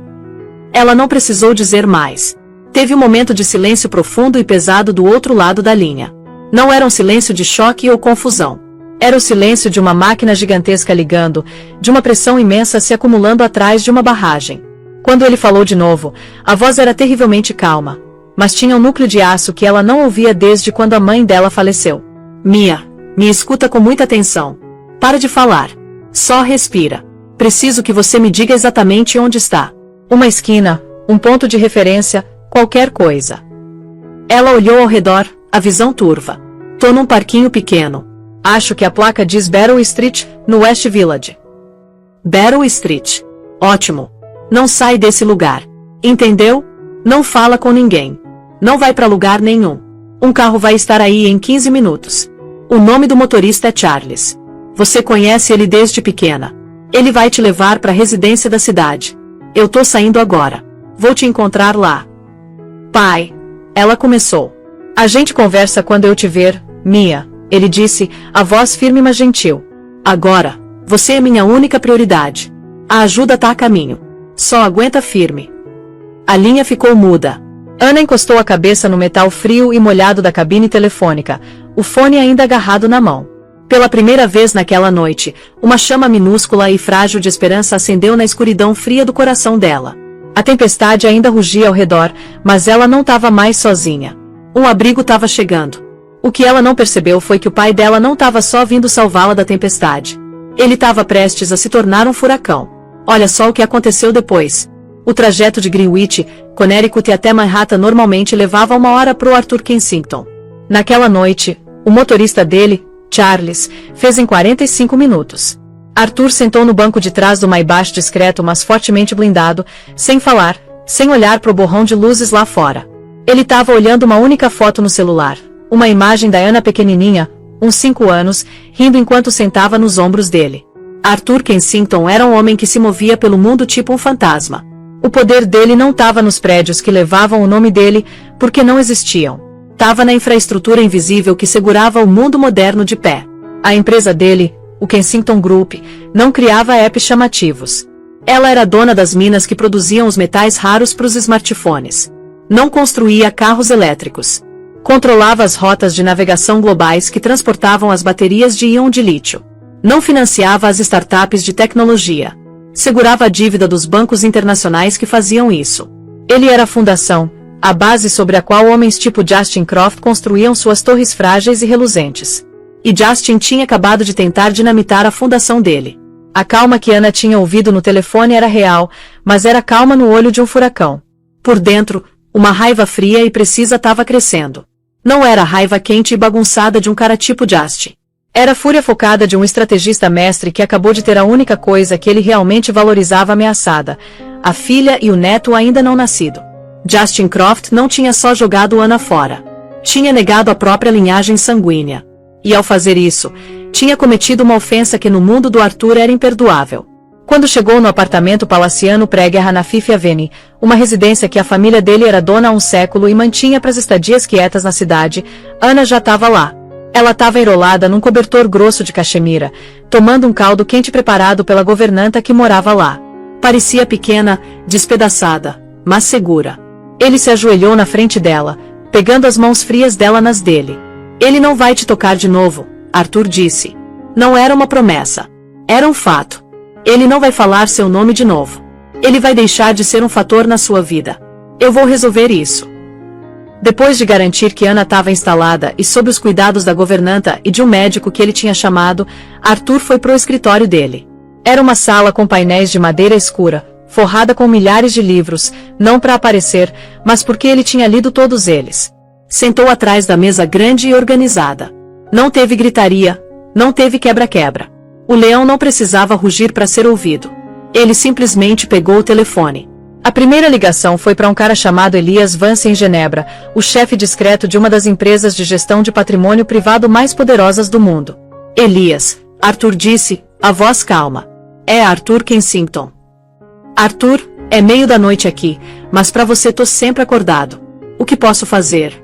Ela não precisou dizer mais. Teve um momento de silêncio profundo e pesado do outro lado da linha. Não era um silêncio de choque ou confusão. Era o silêncio de uma máquina gigantesca ligando, de uma pressão imensa se acumulando atrás de uma barragem. Quando ele falou de novo, a voz era terrivelmente calma, mas tinha um núcleo de aço que ela não ouvia desde quando a mãe dela faleceu. Mia, me escuta com muita atenção. Para de falar. Só respira. Preciso que você me diga exatamente onde está. Uma esquina, um ponto de referência, qualquer coisa. Ela olhou ao redor, a visão turva. Tô num parquinho pequeno. Acho que a placa diz Battle Street, no West Village. Battle Street. Ótimo. Não sai desse lugar. Entendeu? Não fala com ninguém. Não vai pra lugar nenhum. Um carro vai estar aí em 15 minutos. O nome do motorista é Charles. Você conhece ele desde pequena. Ele vai te levar pra residência da cidade. Eu tô saindo agora. Vou te encontrar lá. Pai. Ela começou. A gente conversa quando eu te ver, Mia. Ele disse, a voz firme mas gentil. Agora, você é minha única prioridade. A ajuda tá a caminho. Só aguenta firme. A linha ficou muda. Ana encostou a cabeça no metal frio e molhado da cabine telefônica, o fone ainda agarrado na mão. Pela primeira vez naquela noite, uma chama minúscula e frágil de esperança acendeu na escuridão fria do coração dela. A tempestade ainda rugia ao redor, mas ela não estava mais sozinha. Um abrigo estava chegando. O que ela não percebeu foi que o pai dela não estava só vindo salvá-la da tempestade. Ele estava prestes a se tornar um furacão. Olha só o que aconteceu depois. O trajeto de Greenwich, Connecticut até Manhattan normalmente levava 1 hora pro Arthur Kensington. Naquela noite, o motorista dele, Charles, fez em 45 minutos. Arthur sentou no banco de trás do Maybach discreto mas fortemente blindado, sem falar, sem olhar pro borrão de luzes lá fora. Ele estava olhando uma única foto no celular, uma imagem da Anna pequenininha, uns 5 anos, rindo enquanto sentava nos ombros dele. Arthur Kensington era um homem que se movia pelo mundo tipo um fantasma. O poder dele não estava nos prédios que levavam o nome dele, porque não existiam. Estava na infraestrutura invisível que segurava o mundo moderno de pé. A empresa dele, o Kensington Group, não criava apps chamativos. Ela era dona das minas que produziam os metais raros para os smartphones. Não construía carros elétricos. Controlava as rotas de navegação globais que transportavam as baterias de íon de lítio. Não financiava as startups de tecnologia. Segurava a dívida dos bancos internacionais que faziam isso. Ele era a fundação, a base sobre a qual homens tipo Justin Croft construíam suas torres frágeis e reluzentes. E Justin tinha acabado de tentar dinamitar a fundação dele. A calma que Anna tinha ouvido no telefone era real, mas era calma no olho de um furacão. Por dentro, uma raiva fria e precisa estava crescendo. Não era a raiva quente e bagunçada de um cara tipo Justin. Era a fúria focada de um estrategista mestre que acabou de ter a única coisa que ele realmente valorizava ameaçada, a filha e o neto ainda não nascido. Justin Croft não tinha só jogado Anna fora. Tinha negado a própria linhagem sanguínea. E ao fazer isso, tinha cometido uma ofensa que no mundo do Arthur era imperdoável. Quando chegou no apartamento palaciano pré-guerra na Fifth Avenue, uma residência que a família dele era dona há um século e mantinha para as estadias quietas na cidade, Anna já estava lá. Ela estava enrolada num cobertor grosso de cachemira, tomando um caldo quente preparado pela governanta que morava lá. Parecia pequena, despedaçada, mas segura. Ele se ajoelhou na frente dela, pegando as mãos frias dela nas dele. Ele não vai te tocar de novo, Arthur disse. Não era uma promessa. Era um fato. Ele não vai falar seu nome de novo. Ele vai deixar de ser um fator na sua vida. Eu vou resolver isso. Depois de garantir que Anna estava instalada e sob os cuidados da governanta e de um médico que ele tinha chamado, Arthur foi pro escritório dele. Era uma sala com painéis de madeira escura, forrada com milhares de livros, não para aparecer, mas porque ele tinha lido todos eles. Sentou atrás da mesa grande e organizada. Não teve gritaria, não teve quebra-quebra. O leão não precisava rugir para ser ouvido. Ele simplesmente pegou o telefone. A primeira ligação foi para um cara chamado Elias Vance em Genebra, o chefe discreto de uma das empresas de gestão de patrimônio privado mais poderosas do mundo. Elias, Arthur disse, a voz calma. É Arthur Kensington. Arthur, é meio da noite aqui, mas para você tô sempre acordado. O que posso fazer?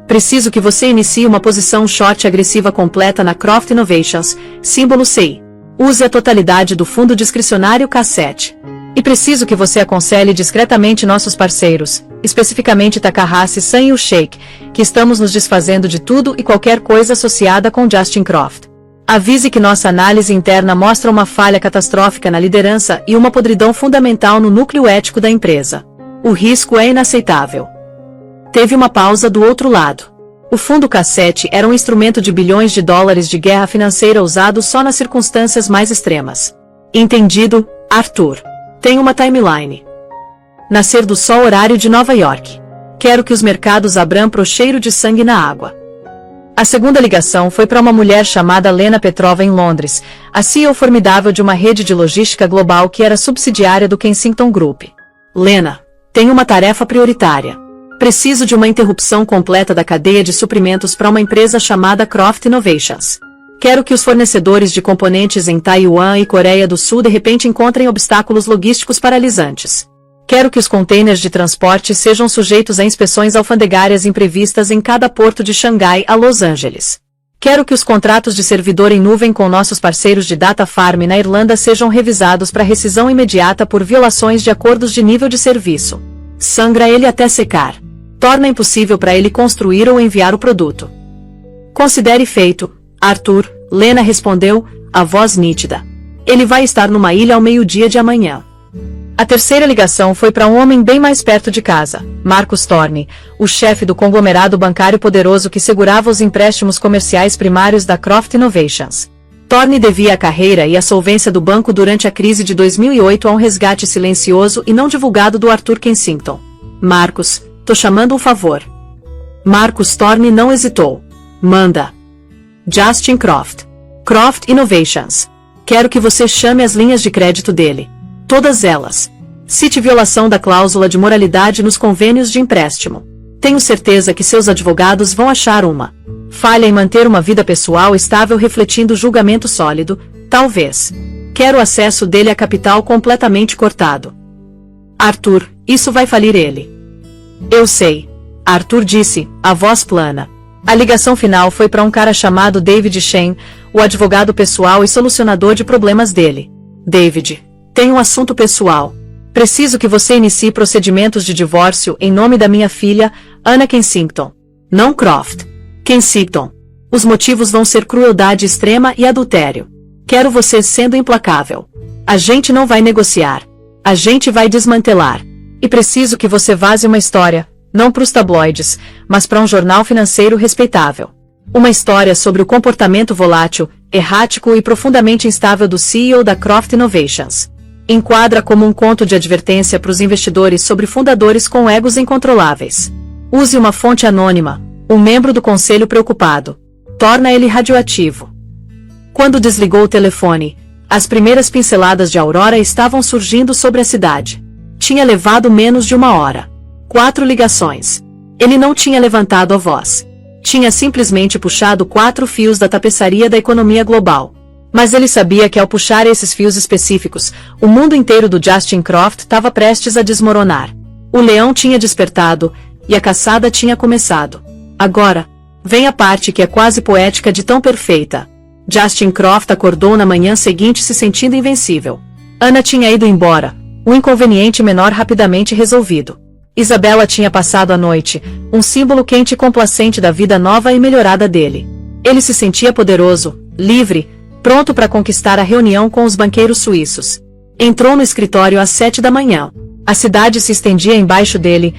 Preciso que você inicie uma posição short agressiva completa na Croft Innovations, símbolo CI. Use a totalidade do fundo discricionário K7. E preciso que você aconselhe discretamente nossos parceiros, especificamente Takahashi San e o Sheikh, que estamos nos desfazendo de tudo e qualquer coisa associada com Justin Croft. Avise que nossa análise interna mostra uma falha catastrófica na liderança e uma podridão fundamental no núcleo ético da empresa. O risco é inaceitável. Teve uma pausa do outro lado. O fundo K7 era um instrumento de bilhões de dólares de guerra financeira usado só nas circunstâncias mais extremas. Entendido, Arthur. Tem uma timeline. Nascer do sol horário de Nova York. Quero que os mercados abram pro cheiro de sangue na água. A segunda ligação foi para uma mulher chamada Lena Petrova em Londres, a CEO formidável de uma rede de logística global que era subsidiária do Kensington Group. Lena, tenho uma tarefa prioritária. Preciso de uma interrupção completa da cadeia de suprimentos para uma empresa chamada Croft Innovations. Quero que os fornecedores de componentes em Taiwan e Coreia do Sul de repente encontrem obstáculos logísticos paralisantes. Quero que os containers de transporte sejam sujeitos a inspeções alfandegárias imprevistas em cada porto de Xangai a Los Angeles. Quero que os contratos de servidor em nuvem com nossos parceiros de Data Farm na Irlanda sejam revisados para rescisão imediata por violações de acordos de nível de serviço. Sangra ele até secar. Torna impossível para ele construir ou enviar o produto. Considere feito, Arthur, Lena respondeu, a voz nítida. Ele vai estar numa ilha ao meio-dia de amanhã. A terceira ligação foi para um homem bem mais perto de casa, Marcus Thorne, o chefe do conglomerado bancário poderoso que segurava os empréstimos comerciais primários da Croft Innovations. Thorne devia a carreira e a solvência do banco durante a crise de 2008 a um resgate silencioso e não divulgado do Arthur Kensington. Marcus, tô chamando um favor. Marcus Thorne não hesitou. Manda. Justin Croft. Croft Innovations. Quero que você chame as linhas de crédito dele. Todas elas. Cite violação da cláusula de moralidade nos convênios de empréstimo. Tenho certeza que seus advogados vão achar uma. Falha em manter uma vida pessoal estável refletindo julgamento sólido, talvez. Quero o acesso dele a capital completamente cortado. Arthur, isso vai falir ele. Eu sei. Arthur disse, a voz plana. A ligação final foi para um cara chamado David Shen, o advogado pessoal e solucionador de problemas dele. David, tenho um assunto pessoal. Preciso que você inicie procedimentos de divórcio em nome da minha filha, Anna Kensington. Não Croft. Kensington. Os motivos vão ser crueldade extrema e adultério. Quero você sendo implacável. A gente não vai negociar. A gente vai desmantelar. E preciso que você vaze uma história, não para os tabloides, mas para um jornal financeiro respeitável. Uma história sobre o comportamento volátil, errático e profundamente instável do CEO da Croft Innovations. Enquadra como um conto de advertência para os investidores sobre fundadores com egos incontroláveis. Use uma fonte anônima, um membro do conselho preocupado. Torna ele radioativo. Quando desligou o telefone, as primeiras pinceladas de aurora estavam surgindo sobre a cidade. Tinha levado menos de uma hora. 4 ligações. Ele não tinha levantado a voz. Tinha simplesmente puxado 4 fios da tapeçaria da economia global. Mas ele sabia que ao puxar esses fios específicos, o mundo inteiro do Justin Croft estava prestes a desmoronar. O leão tinha despertado, e a caçada tinha começado. Agora, vem a parte que é quase poética de tão perfeita. Justin Croft acordou na manhã seguinte se sentindo invencível. Anna tinha ido embora, um inconveniente menor rapidamente resolvido. Isabella tinha passado a noite, um símbolo quente e complacente da vida nova e melhorada dele. Ele se sentia poderoso, livre, pronto para conquistar a reunião com os banqueiros suíços. Entrou no escritório às 7 da manhã. A cidade se estendia embaixo dele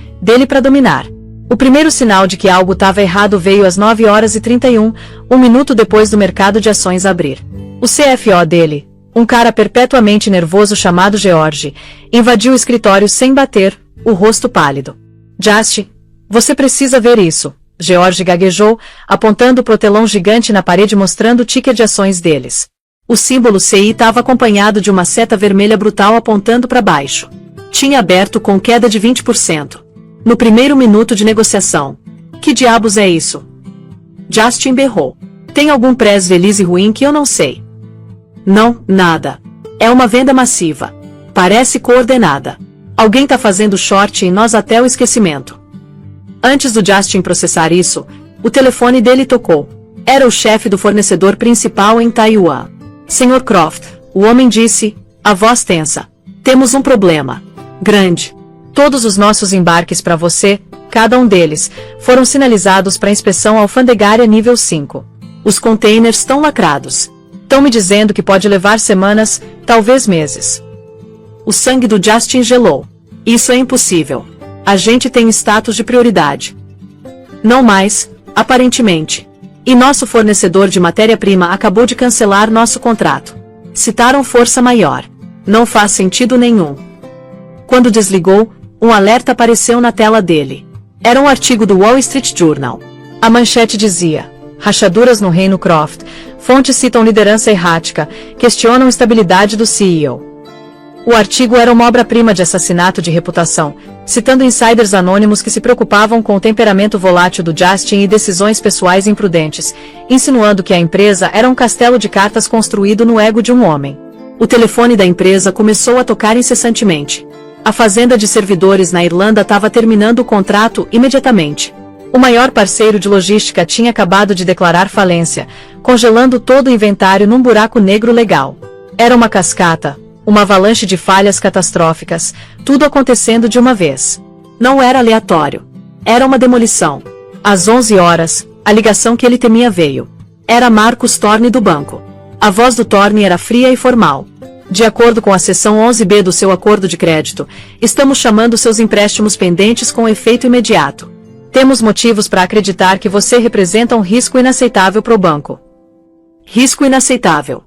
para dominar. O primeiro sinal de que algo estava errado veio às 9h31, um minuto depois do mercado de ações abrir. O CFO dele, um cara perpetuamente nervoso chamado George, invadiu o escritório sem bater, o rosto pálido. Justin, você precisa ver isso, George gaguejou, apontando pro telão gigante na parede mostrando o ticker de ações deles. O símbolo CI estava acompanhado de uma seta vermelha brutal apontando para baixo. Tinha aberto com queda de 20%. No primeiro minuto de negociação. Que diabos é isso? Justin berrou. Tem algum press release ruim que eu não sei. Não, nada. É uma venda massiva. Parece coordenada. Alguém tá fazendo short em nós até o esquecimento. Antes do Justin processar isso, o telefone dele tocou. Era o chefe do fornecedor principal em Taiwan. Sr. Croft, o homem disse, a voz tensa. Temos um problema. Grande. Todos os nossos embarques para você, cada um deles, foram sinalizados para inspeção alfandegária nível 5. Os containers estão lacrados. Estão me dizendo que pode levar semanas, talvez meses. O sangue do Justin gelou. Isso é impossível. A gente tem status de prioridade. Não mais, aparentemente. E nosso fornecedor de matéria-prima acabou de cancelar nosso contrato. Citaram força maior. Não faz sentido nenhum. Quando desligou, um alerta apareceu na tela dele. Era um artigo do Wall Street Journal. A manchete dizia: rachaduras no Reino Croft. Fontes citam liderança errática, questionam estabilidade do CEO. O artigo era uma obra-prima de assassinato de reputação, citando insiders anônimos que se preocupavam com o temperamento volátil do Justin e decisões pessoais imprudentes, insinuando que a empresa era um castelo de cartas construído no ego de um homem. O telefone da empresa começou a tocar incessantemente. A fazenda de servidores na Irlanda estava terminando o contrato imediatamente. O maior parceiro de logística tinha acabado de declarar falência, congelando todo o inventário num buraco negro legal. Era uma cascata, uma avalanche de falhas catastróficas, tudo acontecendo de uma vez. Não era aleatório. Era uma demolição. Às 11 horas, a ligação que ele temia veio. Era Marcus Thorne do banco. A voz do Thorne era fria e formal. De acordo com a seção 11B do seu acordo de crédito, estamos chamando seus empréstimos pendentes com efeito imediato. Temos motivos para acreditar que você representa um risco inaceitável para o banco. Risco inaceitável.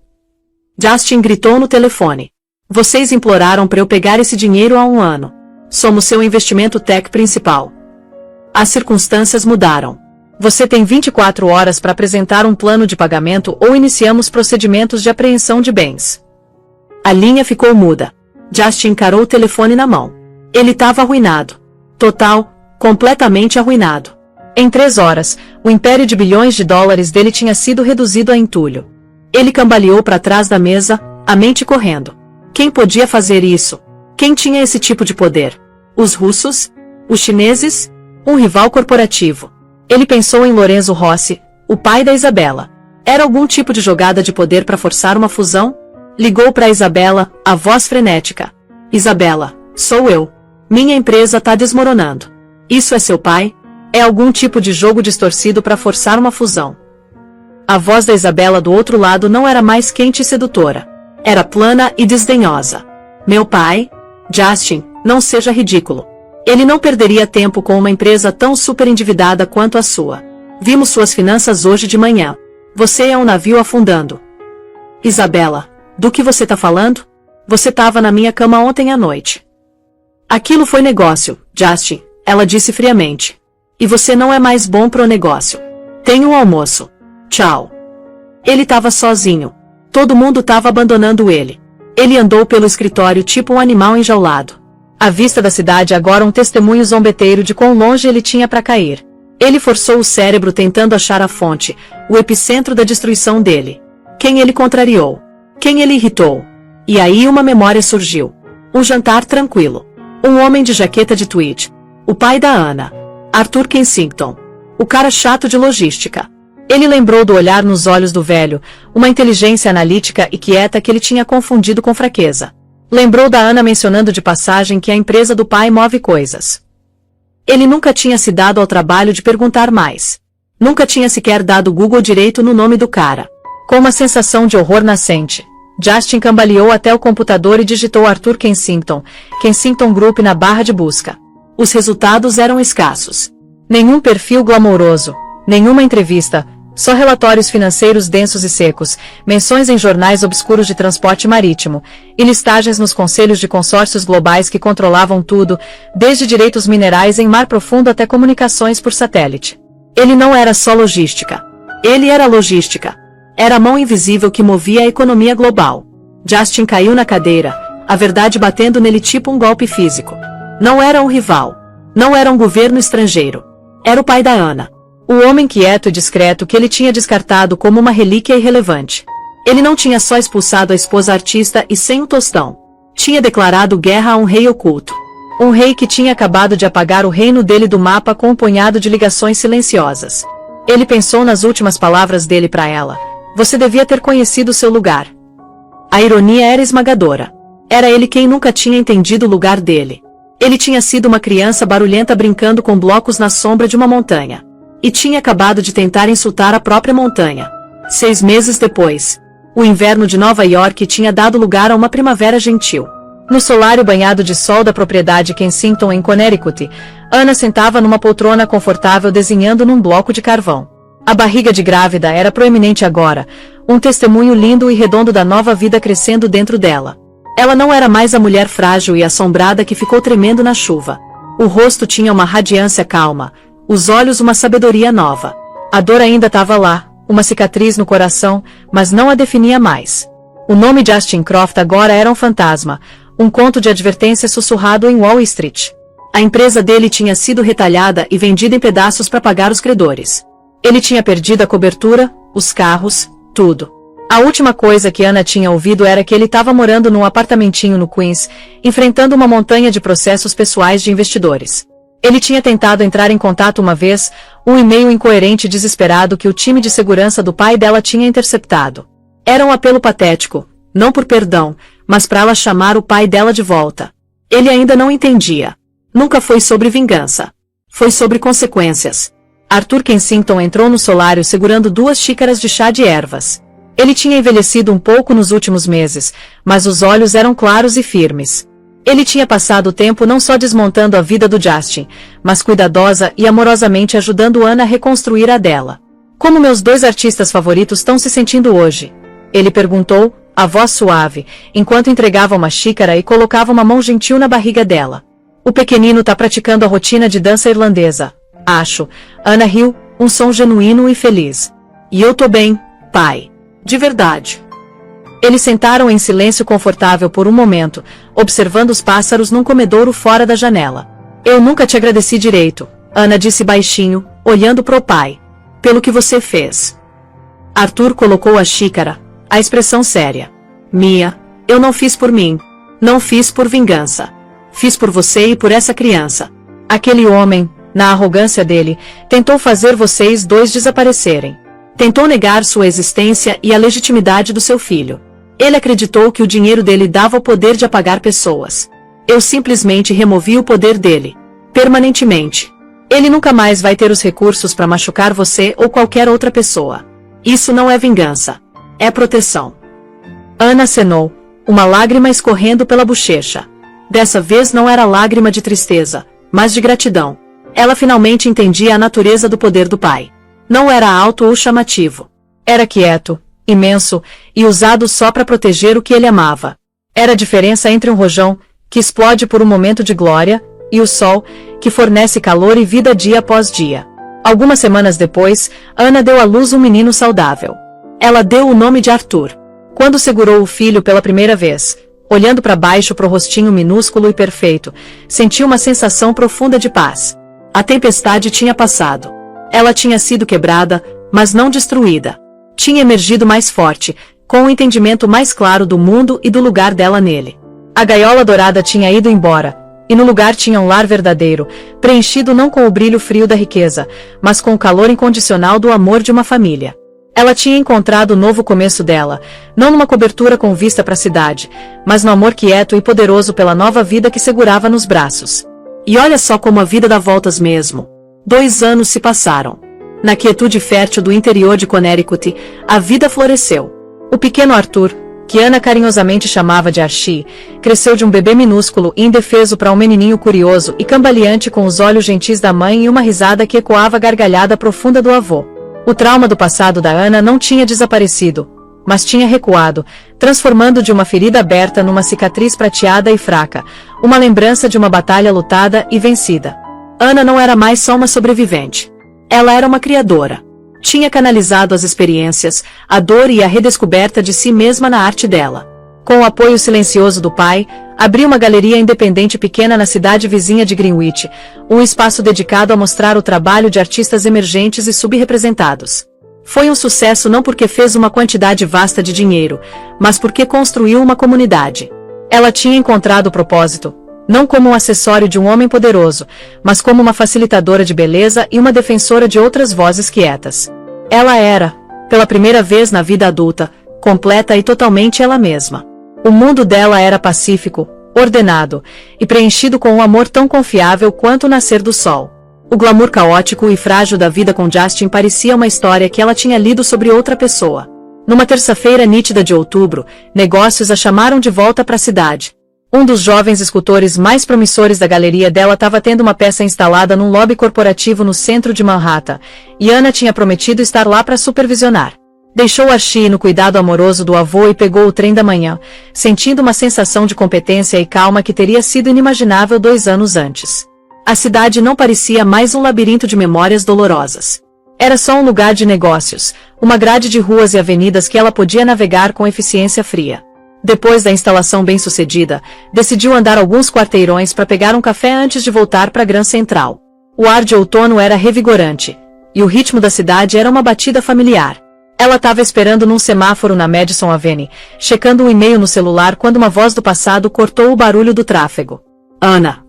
Justin gritou no telefone. Vocês imploraram para eu pegar esse dinheiro há 1 ano. Somos seu investimento tech principal. As circunstâncias mudaram. Você tem 24 horas para apresentar um plano de pagamento ou iniciamos procedimentos de apreensão de bens. A linha ficou muda. Justin encarou o telefone na mão. Ele estava arruinado. Total, completamente arruinado. Em 3 horas, o império de bilhões de dólares dele tinha sido reduzido a entulho. Ele cambaleou para trás da mesa, a mente correndo. Quem podia fazer isso? Quem tinha esse tipo de poder? Os russos? Os chineses? Um rival corporativo. Ele pensou em Lorenzo Rossi, o pai da Isabela. Era algum tipo de jogada de poder para forçar uma fusão? Ligou para Isabela, a voz frenética. Isabela, sou eu. Minha empresa tá desmoronando. Isso é seu pai? É algum tipo de jogo distorcido para forçar uma fusão. A voz da Isabela do outro lado não era mais quente e sedutora. Era plana e desdenhosa. Meu pai? Justin, não seja ridículo. Ele não perderia tempo com uma empresa tão super endividada quanto a sua. Vimos suas finanças hoje de manhã. Você é um navio afundando. Isabela, do que você tá falando? Você tava na minha cama ontem à noite. Aquilo foi negócio, Justin, ela disse friamente. E você não é mais bom pro negócio. Tem um almoço. Tchau. Ele tava sozinho. Todo mundo tava abandonando ele. Ele andou pelo escritório tipo um animal enjaulado. A vista da cidade agora um testemunho zombeteiro de quão longe ele tinha para cair. Ele forçou o cérebro tentando achar a fonte, o epicentro da destruição dele. Quem ele contrariou? Quem ele irritou? E aí uma memória surgiu. Um jantar tranquilo. Um homem de jaqueta de tweed. O pai da Ana. Arthur Kensington. O cara chato de logística. Ele lembrou do olhar nos olhos do velho, uma inteligência analítica e quieta que ele tinha confundido com fraqueza. Lembrou da Ana mencionando de passagem que a empresa do pai move coisas. Ele nunca tinha se dado ao trabalho de perguntar mais. Nunca tinha sequer dado Google direito no nome do cara. Com uma sensação de horror nascente, Justin cambaleou até o computador e digitou Arthur Kensington, Kensington Group na barra de busca. Os resultados eram escassos. Nenhum perfil glamouroso, nenhuma entrevista, só relatórios financeiros densos e secos, menções em jornais obscuros de transporte marítimo, e listagens nos conselhos de consórcios globais que controlavam tudo, desde direitos minerais em mar profundo até comunicações por satélite. Ele não era só logística. Ele era logística. Era a mão invisível que movia a economia global. Justin caiu na cadeira, a verdade batendo nele tipo um golpe físico. Não era um rival. Não era um governo estrangeiro. Era o pai da Ana. O homem quieto e discreto que ele tinha descartado como uma relíquia irrelevante. Ele não tinha só expulsado a esposa artista e sem um tostão. Tinha declarado guerra a um rei oculto. Um rei que tinha acabado de apagar o reino dele do mapa com um punhado de ligações silenciosas. Ele pensou nas últimas palavras dele para ela. Você devia ter conhecido seu lugar. A ironia era esmagadora. Era ele quem nunca tinha entendido o lugar dele. Ele tinha sido uma criança barulhenta brincando com blocos na sombra de uma montanha. E tinha acabado de tentar insultar a própria montanha. 6 meses depois, o inverno de Nova York tinha dado lugar a uma primavera gentil. No solário banhado de sol da propriedade Kensington em Connecticut, Ana sentava numa poltrona confortável desenhando num bloco de carvão. A barriga de grávida era proeminente agora, um testemunho lindo e redondo da nova vida crescendo dentro dela. Ela não era mais a mulher frágil e assombrada que ficou tremendo na chuva. O rosto tinha uma radiância calma, os olhos uma sabedoria nova. A dor ainda estava lá, uma cicatriz no coração, mas não a definia mais. O nome Justin Croft agora era um fantasma, um conto de advertência sussurrado em Wall Street. A empresa dele tinha sido retalhada e vendida em pedaços para pagar os credores. Ele tinha perdido a cobertura, os carros, tudo. A última coisa que Ana tinha ouvido era que ele estava morando num apartamentinho no Queens, enfrentando uma montanha de processos pessoais de investidores. Ele tinha tentado entrar em contato uma vez, um e-mail incoerente e desesperado que o time de segurança do pai dela tinha interceptado. Era um apelo patético, não por perdão, mas para ela chamar o pai dela de volta. Ele ainda não entendia. Nunca foi sobre vingança. Foi sobre consequências. Arthur Kensington entrou no solário segurando 2 xícaras de chá de ervas. Ele tinha envelhecido um pouco nos últimos meses, mas os olhos eram claros e firmes. Ele tinha passado o tempo não só desmontando a vida do Justin, mas cuidadosa e amorosamente ajudando Anna a reconstruir a dela. Como meus dois artistas favoritos estão se sentindo hoje? Ele perguntou, a voz suave, enquanto entregava uma xícara e colocava uma mão gentil na barriga dela. O pequenino tá praticando a rotina de dança irlandesa. Acho. Anna riu, um som genuíno e feliz. E eu tô bem, pai. De verdade. Eles sentaram em silêncio confortável por um momento, observando os pássaros num comedouro fora da janela. Eu nunca te agradeci direito, Anna disse baixinho, olhando pro pai. Pelo que você fez. Arthur colocou a xícara, a expressão séria. Mia, eu não fiz por mim. Não fiz por vingança. Fiz por você e por essa criança. Aquele homem, na arrogância dele, tentou fazer vocês dois desaparecerem. Tentou negar sua existência e a legitimidade do seu filho. Ele acreditou que o dinheiro dele dava o poder de apagar pessoas. Eu simplesmente removi o poder dele. Permanentemente. Ele nunca mais vai ter os recursos para machucar você ou qualquer outra pessoa. Isso não é vingança. É proteção. Anna acenou, uma lágrima escorrendo pela bochecha. Dessa vez não era lágrima de tristeza, mas de gratidão. Ela finalmente entendia a natureza do poder do pai. Não era alto ou chamativo. Era quieto, imenso, e usado só para proteger o que ele amava. Era a diferença entre um rojão, que explode por um momento de glória, e o sol, que fornece calor e vida dia após dia. Algumas semanas depois, Anna deu à luz um menino saudável. Ela deu o nome de Arthur. Quando segurou o filho pela primeira vez, olhando para baixo pro rostinho minúsculo e perfeito, sentiu uma sensação profunda de paz. A tempestade tinha passado. Ela tinha sido quebrada, mas não destruída. Tinha emergido mais forte, com um entendimento mais claro do mundo e do lugar dela nele. A gaiola dourada tinha ido embora, e no lugar tinha um lar verdadeiro, preenchido não com o brilho frio da riqueza, mas com o calor incondicional do amor de uma família. Ela tinha encontrado o novo começo dela, não numa cobertura com vista para a cidade, mas no amor quieto e poderoso pela nova vida que segurava nos braços. E olha só como a vida dá voltas mesmo. 2 anos se passaram. Na quietude fértil do interior de Connecticut, a vida floresceu. O pequeno Arthur, que Anna carinhosamente chamava de Archie, cresceu de um bebê minúsculo e indefeso para um menininho curioso e cambaleante com os olhos gentis da mãe e uma risada que ecoava a gargalhada profunda do avô. O trauma do passado da Anna não tinha desaparecido, mas tinha recuado, transformando de uma ferida aberta numa cicatriz prateada e fraca, uma lembrança de uma batalha lutada e vencida. Anna não era mais só uma sobrevivente. Ela era uma criadora. Tinha canalizado as experiências, a dor e a redescoberta de si mesma na arte dela. Com o apoio silencioso do pai, abriu uma galeria independente pequena na cidade vizinha de Greenwich, um espaço dedicado a mostrar o trabalho de artistas emergentes e subrepresentados. Foi um sucesso não porque fez uma quantidade vasta de dinheiro, mas porque construiu uma comunidade. Ela tinha encontrado o propósito, não como um acessório de um homem poderoso, mas como uma facilitadora de beleza e uma defensora de outras vozes quietas. Ela era, pela primeira vez na vida adulta, completa e totalmente ela mesma. O mundo dela era pacífico, ordenado, e preenchido com um amor tão confiável quanto o nascer do sol. O glamour caótico e frágil da vida com Justin parecia uma história que ela tinha lido sobre outra pessoa. Numa terça-feira nítida de outubro, negócios a chamaram de volta para a cidade. Um dos jovens escultores mais promissores da galeria dela estava tendo uma peça instalada num lobby corporativo no centro de Manhattan, e Anna tinha prometido estar lá para supervisionar. Deixou Archie no cuidado amoroso do avô e pegou o trem da manhã, sentindo uma sensação de competência e calma que teria sido inimaginável 2 anos antes. A cidade não parecia mais um labirinto de memórias dolorosas. Era só um lugar de negócios, uma grade de ruas e avenidas que ela podia navegar com eficiência fria. Depois da instalação bem-sucedida, decidiu andar alguns quarteirões para pegar um café antes de voltar para a Grand Central. O ar de outono era revigorante, e o ritmo da cidade era uma batida familiar. Ela estava esperando num semáforo na Madison Avenue, checando um e-mail no celular quando uma voz do passado cortou o barulho do tráfego. Anna.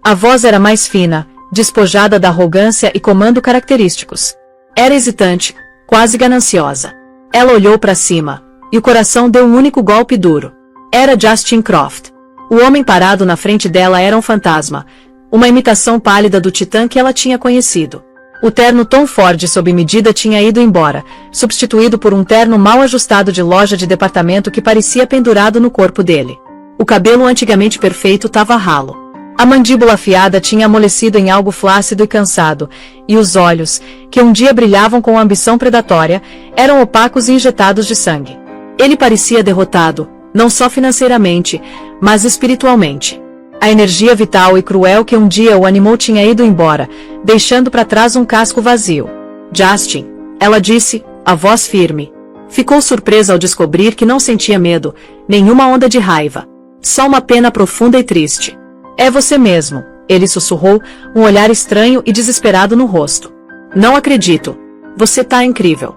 A voz era mais fina, despojada da arrogância e comando característicos. Era hesitante, quase gananciosa. Ela olhou para cima, e o coração deu um único golpe duro. Era Justin Croft. O homem parado na frente dela era um fantasma, uma imitação pálida do titã que ela tinha conhecido. O terno Tom Ford sob medida tinha ido embora, substituído por um terno mal ajustado de loja de departamento que parecia pendurado no corpo dele. O cabelo antigamente perfeito estava ralo. A mandíbula afiada tinha amolecido em algo flácido e cansado, e os olhos, que um dia brilhavam com ambição predatória, eram opacos e injetados de sangue. Ele parecia derrotado, não só financeiramente, mas espiritualmente. A energia vital e cruel que um dia o animou tinha ido embora, deixando para trás um casco vazio. Justin, ela disse, a voz firme. Ficou surpresa ao descobrir que não sentia medo, nenhuma onda de raiva. Só uma pena profunda e triste. É você mesmo, ele sussurrou, um olhar estranho e desesperado no rosto. Não acredito. Você tá incrível.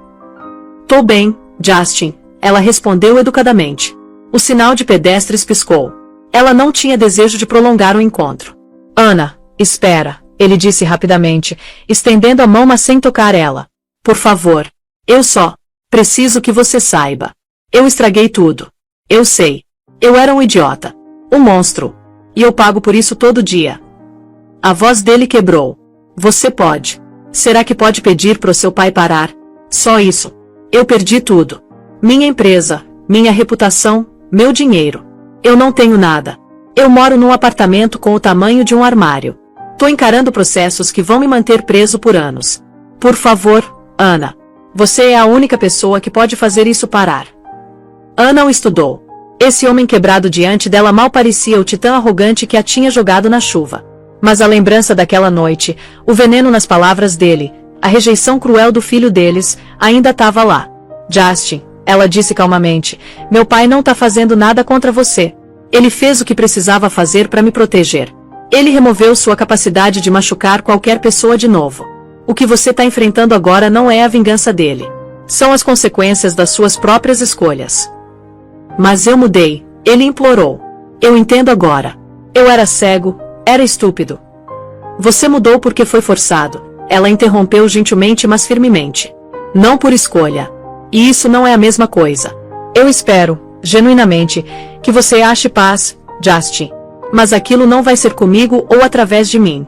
Tô bem, Justin, ela respondeu educadamente. O sinal de pedestres piscou. Ela não tinha desejo de prolongar o encontro. Ana, espera, ele disse rapidamente, estendendo a mão mas sem tocar ela. Por favor. Eu só preciso que você saiba. Eu estraguei tudo. Eu sei. Eu era um idiota. Um monstro. E eu pago por isso todo dia. A voz dele quebrou. Você pode. Será que pode pedir pro seu pai parar? Só isso. Eu perdi tudo. Minha empresa, minha reputação, meu dinheiro. Eu não tenho nada. Eu moro num apartamento com o tamanho de um armário. Tô encarando processos que vão me manter preso por anos. Por favor, Ana. Você é a única pessoa que pode fazer isso parar. Ana o estudou. Esse homem quebrado diante dela mal parecia o titã arrogante que a tinha jogado na chuva. Mas a lembrança daquela noite, o veneno nas palavras dele, a rejeição cruel do filho deles, ainda estava lá. Justin, ela disse calmamente, meu pai não tá fazendo nada contra você. Ele fez o que precisava fazer para me proteger. Ele removeu sua capacidade de machucar qualquer pessoa de novo. O que você tá enfrentando agora não é a vingança dele. São as consequências das suas próprias escolhas. Mas eu mudei, ele implorou. Eu entendo agora. Eu era cego, era estúpido. Você mudou porque foi forçado. Ela interrompeu gentilmente mas firmemente. Não por escolha. E isso não é a mesma coisa. Eu espero, genuinamente, que você ache paz, Justin. Mas aquilo não vai ser comigo ou através de mim.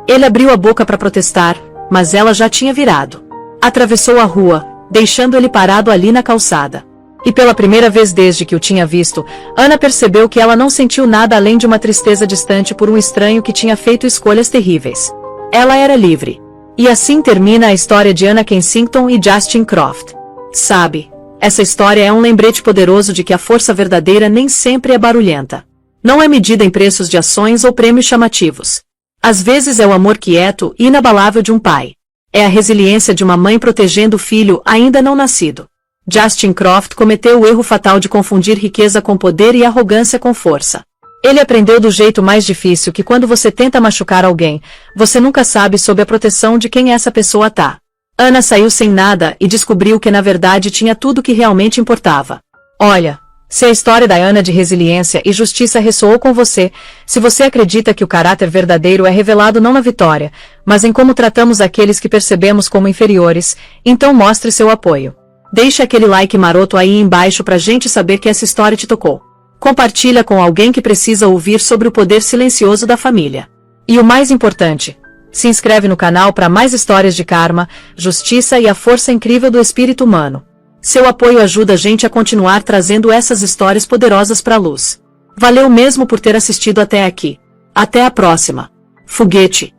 Ele abriu a boca para protestar, mas ela já tinha virado. Atravessou a rua, deixando ele parado ali na calçada. E pela primeira vez desde que o tinha visto, Ana percebeu que ela não sentiu nada além de uma tristeza distante por um estranho que tinha feito escolhas terríveis. Ela era livre. E assim termina a história de Anna Kensington e Justin Croft. Sabe, essa história é um lembrete poderoso de que a força verdadeira nem sempre é barulhenta. Não é medida em preços de ações ou prêmios chamativos. Às vezes é o amor quieto e inabalável de um pai. É a resiliência de uma mãe protegendo o filho ainda não nascido. Justin Croft cometeu o erro fatal de confundir riqueza com poder e arrogância com força. Ele aprendeu do jeito mais difícil que quando você tenta machucar alguém, você nunca sabe sob a proteção de quem essa pessoa tá. Ana saiu sem nada e descobriu que na verdade tinha tudo que realmente importava. Olha, se a história da Ana de resiliência e justiça ressoou com você, se você acredita que o caráter verdadeiro é revelado não na vitória, mas em como tratamos aqueles que percebemos como inferiores, então mostre seu apoio. Deixe aquele like maroto aí embaixo pra gente saber que essa história te tocou. Compartilha com alguém que precisa ouvir sobre o poder silencioso da família. E o mais importante, se inscreve no canal para mais histórias de karma, justiça e a força incrível do espírito humano. Seu apoio ajuda a gente a continuar trazendo essas histórias poderosas para a luz. Valeu mesmo por ter assistido até aqui. Até a próxima. Foguete!